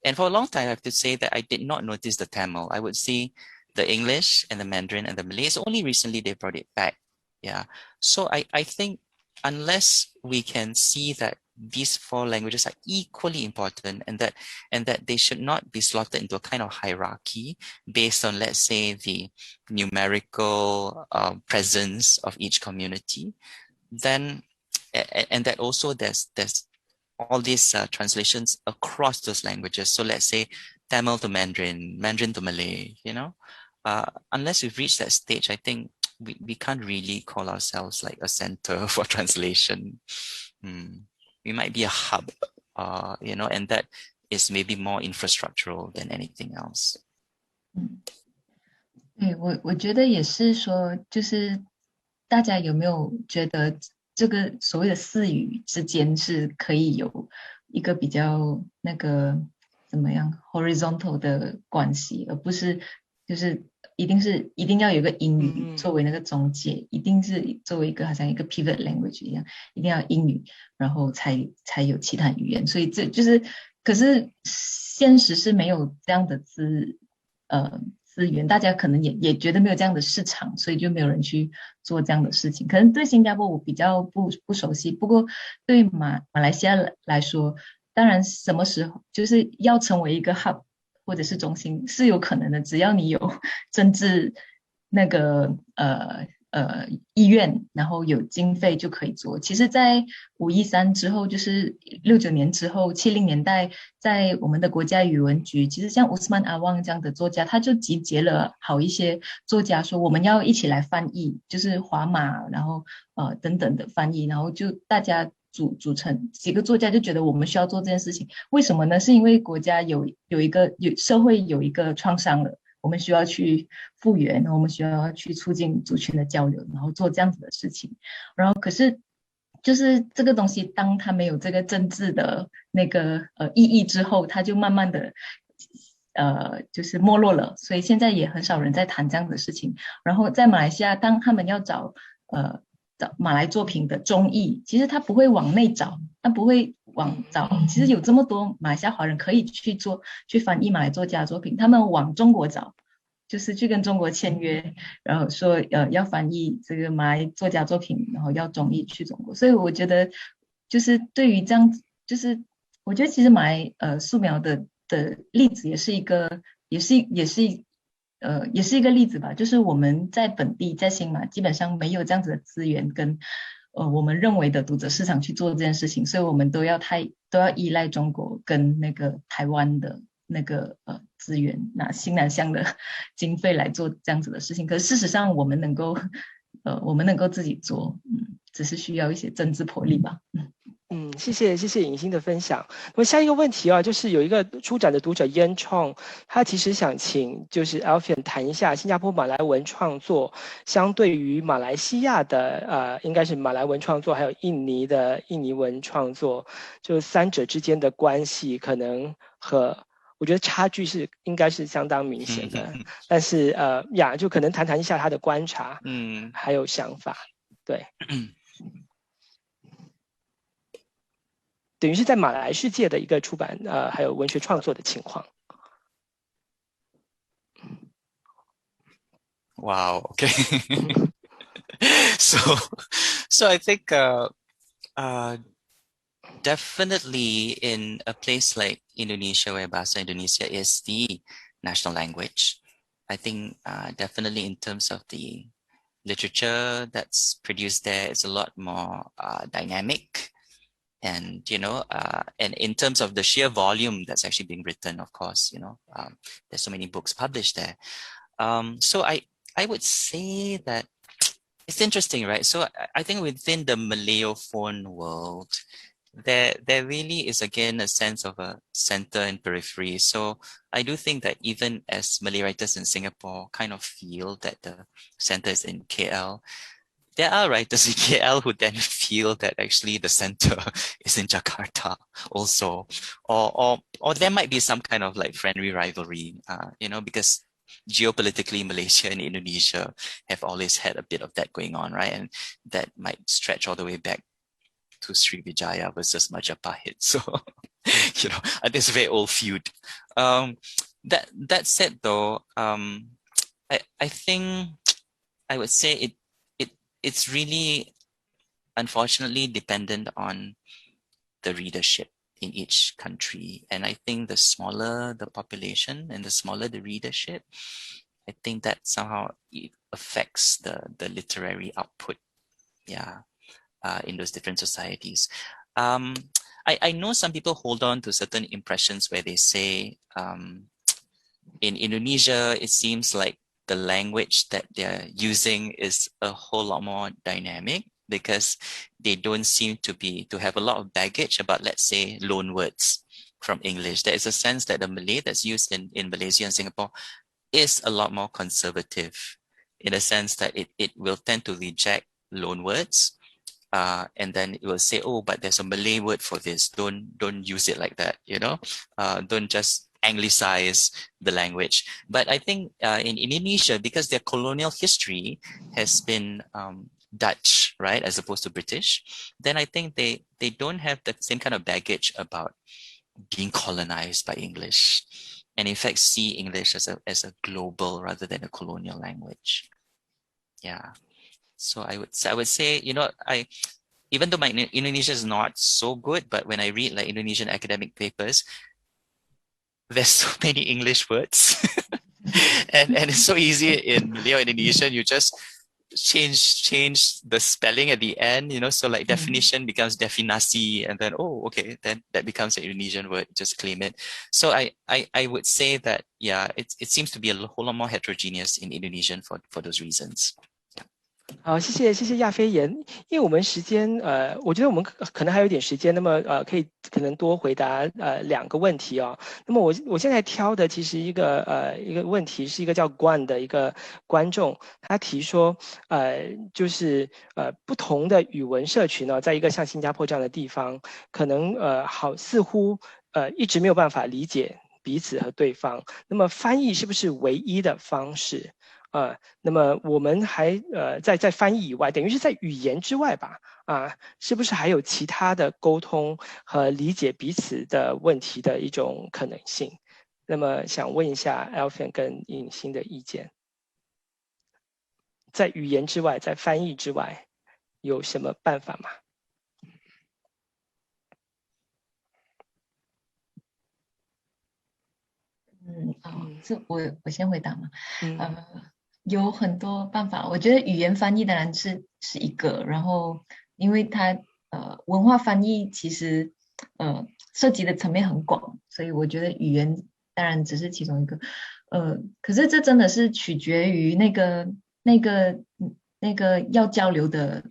Speaker 2: and for a long time, I have to say that I did not notice the Tamil. I would see the English and the Mandarin and the Malay. So only recently they brought it back. Yeah. So I think unless we can see that these 4 languages are equally important and that they should not be slotted into a kind of hierarchy based on, let's say, the numerical presence of each community, then, and that also there's all these translations across those languages. So let's say Tamil to Mandarin, Mandarin to Malay, unless we've reached that stage, I think we can't really call ourselves like a center for translation. We might be a hub, and that is maybe more infrastructural than anything else.
Speaker 3: 对，我觉得也是说，就是大家有没有觉得这个所谓的4语之间是可以有一个比较怎么样 horizontal 的关系，而不是就是一定要有一个英语作为那个中介，一定是作为一个好像一个 pivot language 一样，一定要英语，然后才有其他语言。所以这就是，可是现实是没有这样的资源，大家可能也觉得没有这样的市场，所以就没有人去做这样的事情。可能对新加坡我比较不熟悉，不过对马来西亚来说，当然什么时候就是要成为一个 hub 或者是中心是有可能的，只要你有政治意愿，然后有经费就可以做。其实在513之后，就是69年之后70年代，在我们的国家语文局，其实像乌斯曼阿旺这样的作家，他就集结了好一些作家，说我们要一起来翻译，就是华马，然后等等的翻译，然后就大家组成几个作家就觉得我们需要做这件事情。为什么呢？是因为国家有社会有一个创伤了，我们需要去复原，我们需要去促进族群的交流，然后做这样子的事情。然后可是就是这个东西，当它没有这个政治的意义之后，它就慢慢的就是没落了。所以现在也很少人在谈这样的事情。然后在马来西亚，当他们要找马来作品的中译，其实他不会往内找，他不会往找。其实有这么多马来西亚华人可以去翻译马来作家的作品，他们往中国找，就是去跟中国签约，然后说要翻译这个马来作家作品，然后要中译去中国。所以我觉得就是对于这样子，就是我觉得其实马来素描的例子也是一个例子吧，就是我们在本地在新马基本上没有这样子的资源跟我们认为的读者市场去做这件事情，所以我们都要依赖中国跟台湾的资源，拿新南向的经费来做这样子的事情。可是事实上我们能够自己做，只是需要一些政治魄力吧。
Speaker 1: 谢谢颖欣的分享。那么下一个问题就是有一个出展的读者烟创，他其实想请就是 Alfian 谈一下新加坡马来文创作相对于马来西亚的应该是马来文创作，还有印尼文创作，就三者之间的关系，可能和我觉得差距应该是相当明显的。但是就可能谈一下他的观察，还有想法，对。等于是在马来世界的一个出版还有文学创作的情况。
Speaker 2: Wow. Okay. So I think definitely in a place like Indonesia, where Bahasa Indonesia is the national language, I think definitely in terms of the literature that's produced there, it's a lot more dynamic. And, and in terms of the sheer volume that's actually being written, of course, there's so many books published there. So I would say that it's interesting, right? So I think within the Malayophone world, there really is again a sense of a center and periphery. So I do think that even as Malay writers in Singapore kind of feel that the center is in KL, there are writers in KL who then feel that actually the center is in Jakarta also, or there might be some kind of like friendly rivalry, because geopolitically Malaysia and Indonesia have always had a bit of that going on, right? And that might stretch all the way back to Srivijaya versus Majapahit. So, this very old feud. That said though, I think I would say it's really unfortunately dependent on the readership in each country. And I think the smaller the population and the smaller the readership, I think that somehow it affects the literary output, in those different societies. I know some people hold on to certain impressions where they say, in Indonesia, it seems like the language that they're using is a whole lot more dynamic because they don't seem to have a lot of baggage about, let's say, loan words from English. There is a sense that the Malay that's used in Malaysia and Singapore is a lot more conservative in a sense that it will tend to reject loan words. And then it will say, oh, but there's a Malay word for this. Don't use it like that, don't just anglicize the language. But I think in Indonesia, because their colonial history has been Dutch, right, as opposed to British, then I think they don't have the same kind of baggage about being colonized by English, and in fact see English as a global rather than a colonial language. Yeah. So I would say, even though my Indonesian is not so good, but when I read like Indonesian academic papers, there's so many English words, and it's so easy in Malay or Indonesian. You just change the spelling at the end, so like definition becomes definasi, and then then that becomes an Indonesian word. Just claim it. So I would say that it seems to be a whole lot more heterogeneous in Indonesian for those reasons.
Speaker 1: 好，谢谢亚飞言。因为我们时间，我觉得我们可能还有点时间，那么可能多回答2个问题哦。那么我现在挑的其实一个问题是一个叫关的一个观众，他提说，就是不同的语文社群呢，在一个像新加坡这样的地方，可能似乎一直没有办法理解彼此和对方。那么翻译是不是唯一的方式？那么我们还在翻译以外，等于是在语言之外吧，是不是还有其他的沟通和理解彼此的问题的一种可能性？那么想问一下 Alfian 跟尹欣的意见，在语言之外，在翻译之外，有什么办法吗？
Speaker 3: 这我先回答嘛。有很多办法，我觉得语言翻译当然是一个，然后因为它文化翻译其实涉及的层面很广，所以我觉得语言当然只是其中一个。可是这真的是取决于那个要交流的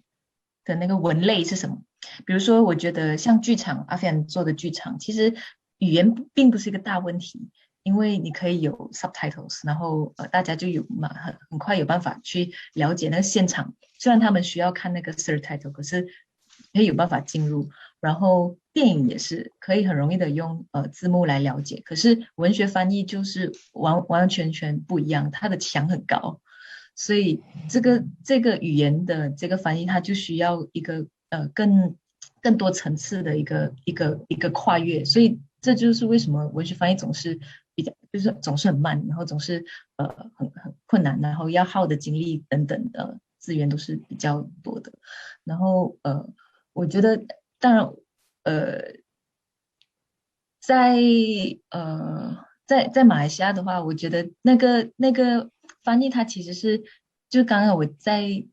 Speaker 3: 那个文类是什么。比如说，我觉得像剧场，阿菲安做的剧场，其实语言并不是一个大问题。因为你可以有 subtitles， 然后大家就有很快有办法去了解那个现场。虽然他们需要看那个 subtitle， 可是可以有办法进入。然后电影也是可以很容易的用字幕来了解。可是文学翻译就是完全不一样，它的墙很高，所以这个语言的这个翻译，它就需要一个更多层次的一个跨越。所以这就是为什么文学翻译总是很慢，然后总是很困难，然后要耗的精力等等的资源都是比较多的。然后我觉得当然在在马来西亚的话，我觉得那个翻译它其实是，就刚刚我在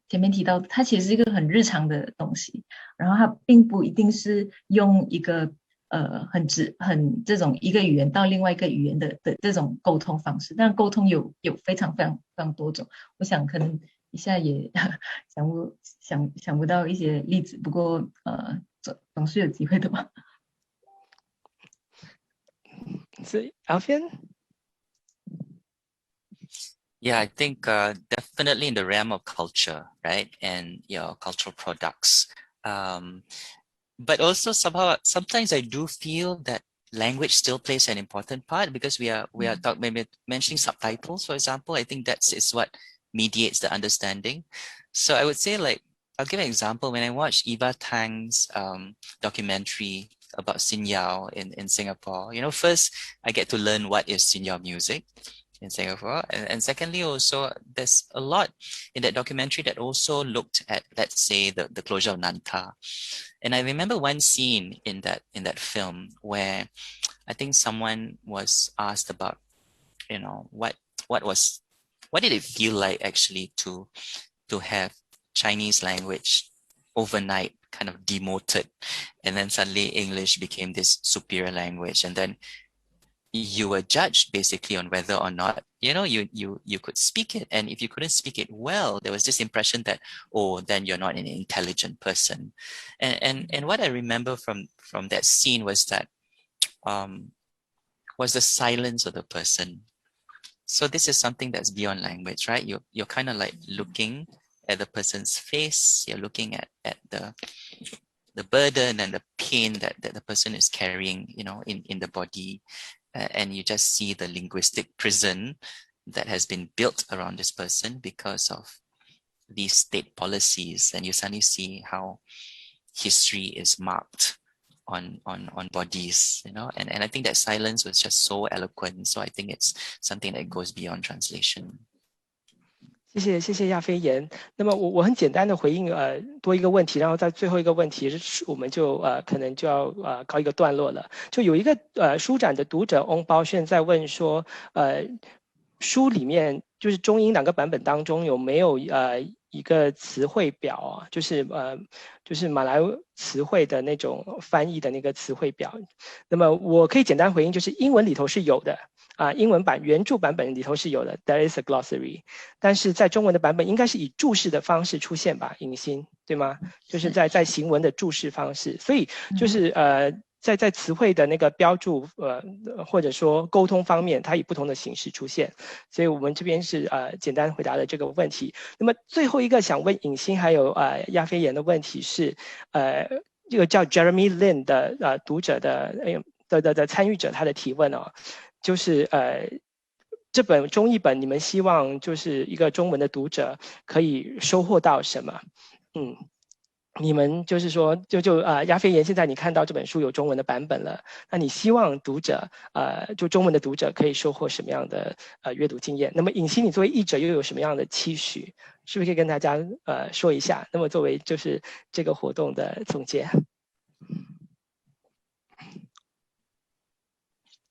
Speaker 3: 前面提到，它其实是一个很日常的东西，然后它并不一定是用一个很这种一个语言到另外一个语言的这种沟通方式，但沟通有非常非常非常多种，我想可能一下也想不到一些例子，不过总是有机会的吧。
Speaker 1: 所以 Alfian？
Speaker 2: Yeah, I think definitely in the realm of culture, right? And your cultural products. But also somehow, sometimes I do feel that language still plays an important part because we are maybe mentioning subtitles, for example. I think is what mediates the understanding. So I would say, like, I'll give an example. When I watched Eva Tang's documentary about Sin Yao in Singapore, first I get to learn what is Sin Yao music in Singapore. And secondly, also, there's a lot in that documentary that also looked at, let's say, the closure of Nanta. And I remember one scene in that film where I think someone was asked about, what did it feel like actually to have Chinese language overnight kind of demoted, and then suddenly English became this superior language, and then you were judged basically on whether or not you could speak it. And if you couldn't speak it well, there was this impression that, oh, then you're not an intelligent person. And what I remember from that scene was that was the silence of the person. So this is something that's beyond language, right? You're kind of like looking at the person's face, you're looking at the burden and the pain that the person is carrying, in the body. And you just see the linguistic prison that has been built around this person because of these state policies. And you suddenly see how history is marked on bodies, and I think that silence was just so eloquent. So I think it's something that goes beyond translation.
Speaker 1: 谢谢亚飞言。那么我很简单的回应多一个问题，然后在最后一个问题我们就可能就要告一个段落了。就有一个书展的读者翁包炫在问说，书里面就是中英两个版本当中有没有一个词汇表啊，就是马来词汇的那种翻译的那个词汇表。那么我可以简单回应，就是英文里头是有的。英文版原著版本里头是有的 ，there is a glossary， 但是在中文的版本应该是以注释的方式出现吧，尹欣，对吗？就是在行文的注释方式，所以就是在词汇的那个标注或者说沟通方面，它以不同的形式出现，所以我们这边是简单回答了这个问题。那么最后一个想问尹欣还有亚飞言的问题是这个叫 Jeremy Lin 的读者的参与者他的提问哦。就是这本中译本，你们希望就是一个中文的读者可以收获到什么？你们就是说，亚飞言，现在你看到这本书有中文的版本了，那你希望读者就中文的读者可以收获什么样的阅读经验？那么尹欣，你作为译者又有什么样的期许？是不是可以跟大家说一下？那么作为就是这个活动的总结。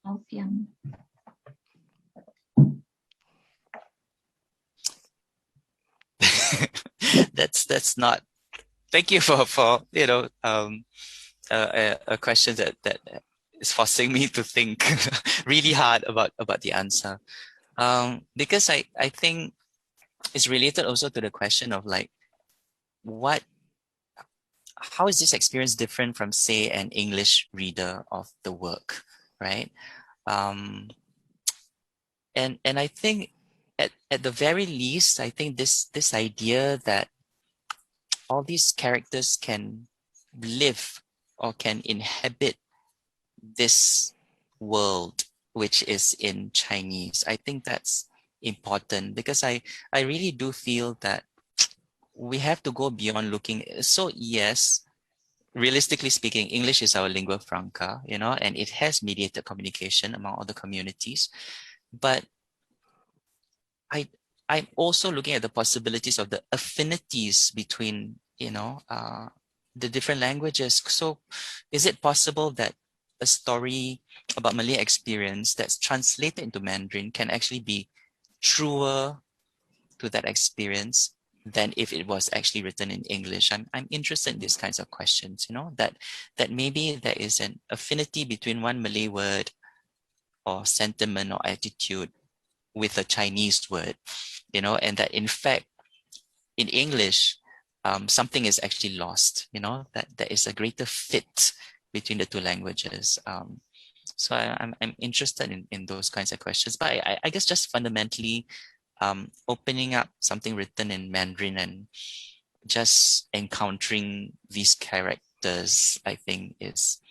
Speaker 3: Alfian.
Speaker 2: That's not. Thank you for a question that is forcing me to think really hard about the answer, because I think it's related also to the question of like how is this experience different from, say, an English reader of the work, right? And I think at the very least, I think this idea that all these characters can live or can inhabit this world, which is in Chinese, I think that's important, because I really do feel that we have to go beyond looking. So yes, realistically speaking, English is our lingua franca, and it has mediated communication among other communities. But I'm also looking at the possibilities of the affinities between, the different languages. So is it possible that a story about Malay experience that's translated into Mandarin can actually be truer to that experience than if it was actually written in English. I'm interested in these kinds of questions, that maybe there is an affinity between one Malay word or sentiment or attitude with a Chinese word, and that in fact, in English, something is actually lost, that there is a greater fit between the two languages. So I'm interested in those kinds of questions. But I guess just fundamentally, opening up something written in Mandarin and just encountering these characters, I think is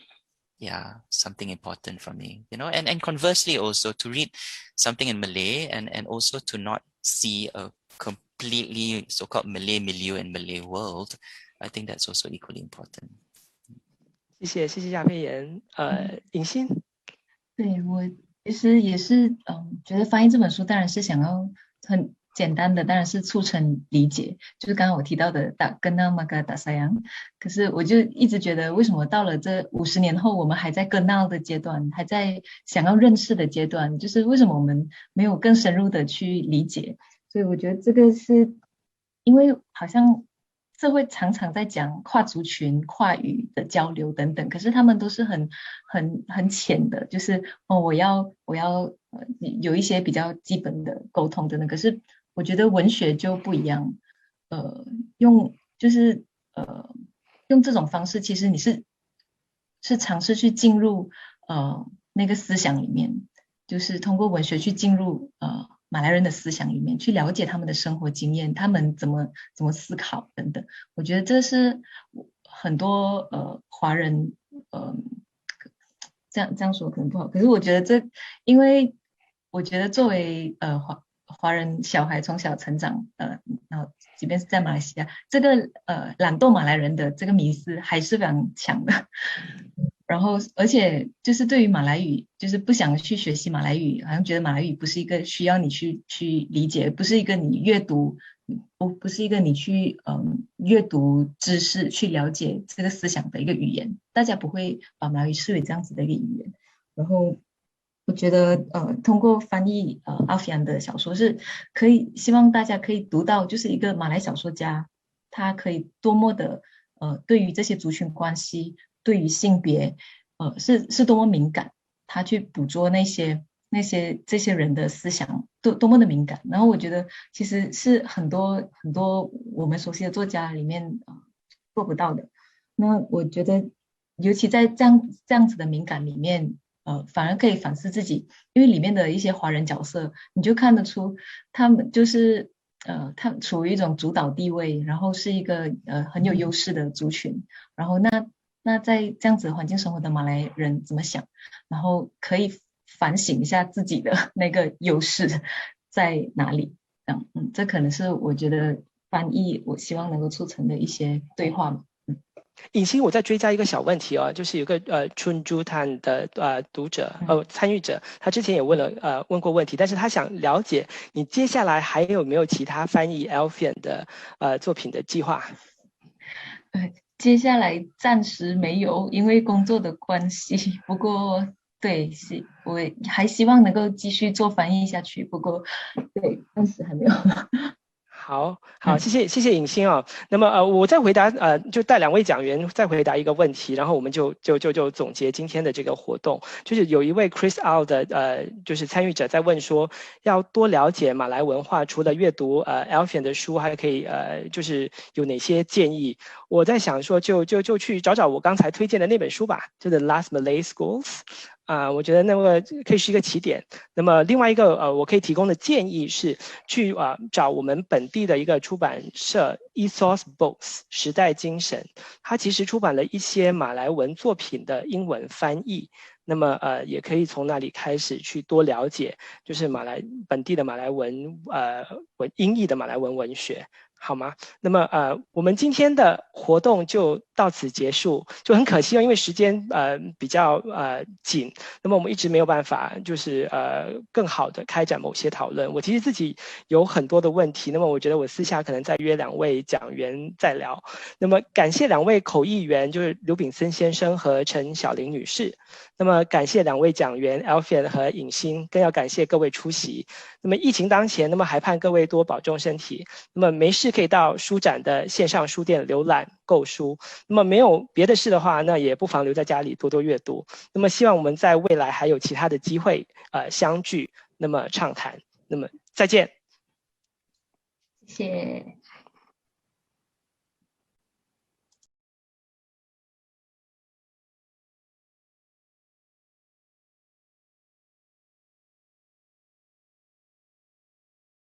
Speaker 2: something important for me, and conversely also to read something in Malay and also to not see a completely so-called Malay milieu and Malay world. I think that's also equally important.
Speaker 1: 谢谢亚飞言。尹欣，
Speaker 3: 对，我其实也是觉得翻译这本书当然是想要很简单的，当然是促成理解，就是刚刚我提到的跟那么个打沙洋。可是我就一直觉得，为什么到了这50年后，我们还在跟闹的阶段，还在想要认识的阶段，就是为什么我们没有更深入的去理解？所以我觉得这个是因为好像社会常常在讲跨族群、跨语的交流等等，可是他们都是很浅的，就是我要有一些比较基本的沟通的那个。可是我觉得文学就不一样，用这种方式，其实你是尝试去进入那个思想里面，就是通过文学去进入马来人的思想里面，去了解他们的生活经验，他们怎么思考等等。我觉得这是很多华人这样说可能不好，可是我觉得因为我觉得作为华人小孩从小成长，然后即便是在马来西亚，这个懒惰马来人的这个迷思还是非常强的。然后而且就是对于马来语，就是不想去学习马来语，好像觉得马来语不是一个需要你去理解，不是一个你阅读，不是一个你去阅读知识去了解这个思想的一个语言，大家不会把马来语视为这样子的一个语言。然后我觉得通过翻译Alfian的小说是可以，希望大家可以读到，就是一个马来小说家，他可以多么的对于这些族群关系，对于性别是多么敏感，他去捕捉这些人的思想多么的敏感。然后我觉得其实是很多我们熟悉的作家里面做不到的。那我觉得尤其在这样子的敏感里面，反而可以反思自己，因为里面的一些华人角色，你就看得出他们就是他处于一种主导地位，然后是一个很有优势的族群。然后那在这样子环境生活的马来人怎么想，然后可以反省一下自己的那个优势在哪里。这可能是我觉得翻译我希望能够促成的一些对话。
Speaker 1: 尹欣，我再追加一个小问题哦，就是有个春珠探的读者参与者，他之前也问过问题，但是他想了解你接下来还有没有其他翻译 Alfian 的作品的计划？
Speaker 3: 接下来暂时没有，因为工作的关系。不过对，我还希望能够继续做翻译下去。不过对，暂时还没有。
Speaker 1: 好，谢谢尹欣哦。那么我再回答就带两位讲员再回答一个问题，然后我们就总结今天的这个活动。就是有一位 Chris Al 的就是参与者在问说，要多了解马来文化，除了阅读Alfian 的书，还可以就是有哪些建议？我在想说就去找我刚才推荐的那本书吧，就是 The Last Malay Schools。我觉得那个可以是一个起点。那么另外一个我可以提供的建议是去找我们本地的一个出版社 Ethos Books 时代精神，它其实出版了一些马来文作品的英文翻译。那么也可以从那里开始去多了解，就是本地的马来文音译的马来文文学。好吗？那么我们今天的活动就到此结束，就很可惜因为时间比较紧，那么我们一直没有办法就是更好的开展某些讨论。我其实自己有很多的问题，那么我觉得我私下可能再约2位讲员再聊。那么感谢2位口译员，就是刘炳森先生和陈小玲女士。那么感谢2位讲员 Alfian 和颖欣，更要感谢各位出席。那么疫情当前，那么还盼各位多保重身体。那么没事可以到书展的线上书店浏览购书。那么没有别的事的话，那也不妨留在家里多多阅读。那么希望我们在未来还有其他的机会相聚，那么畅谈。那么再见。
Speaker 3: 谢谢。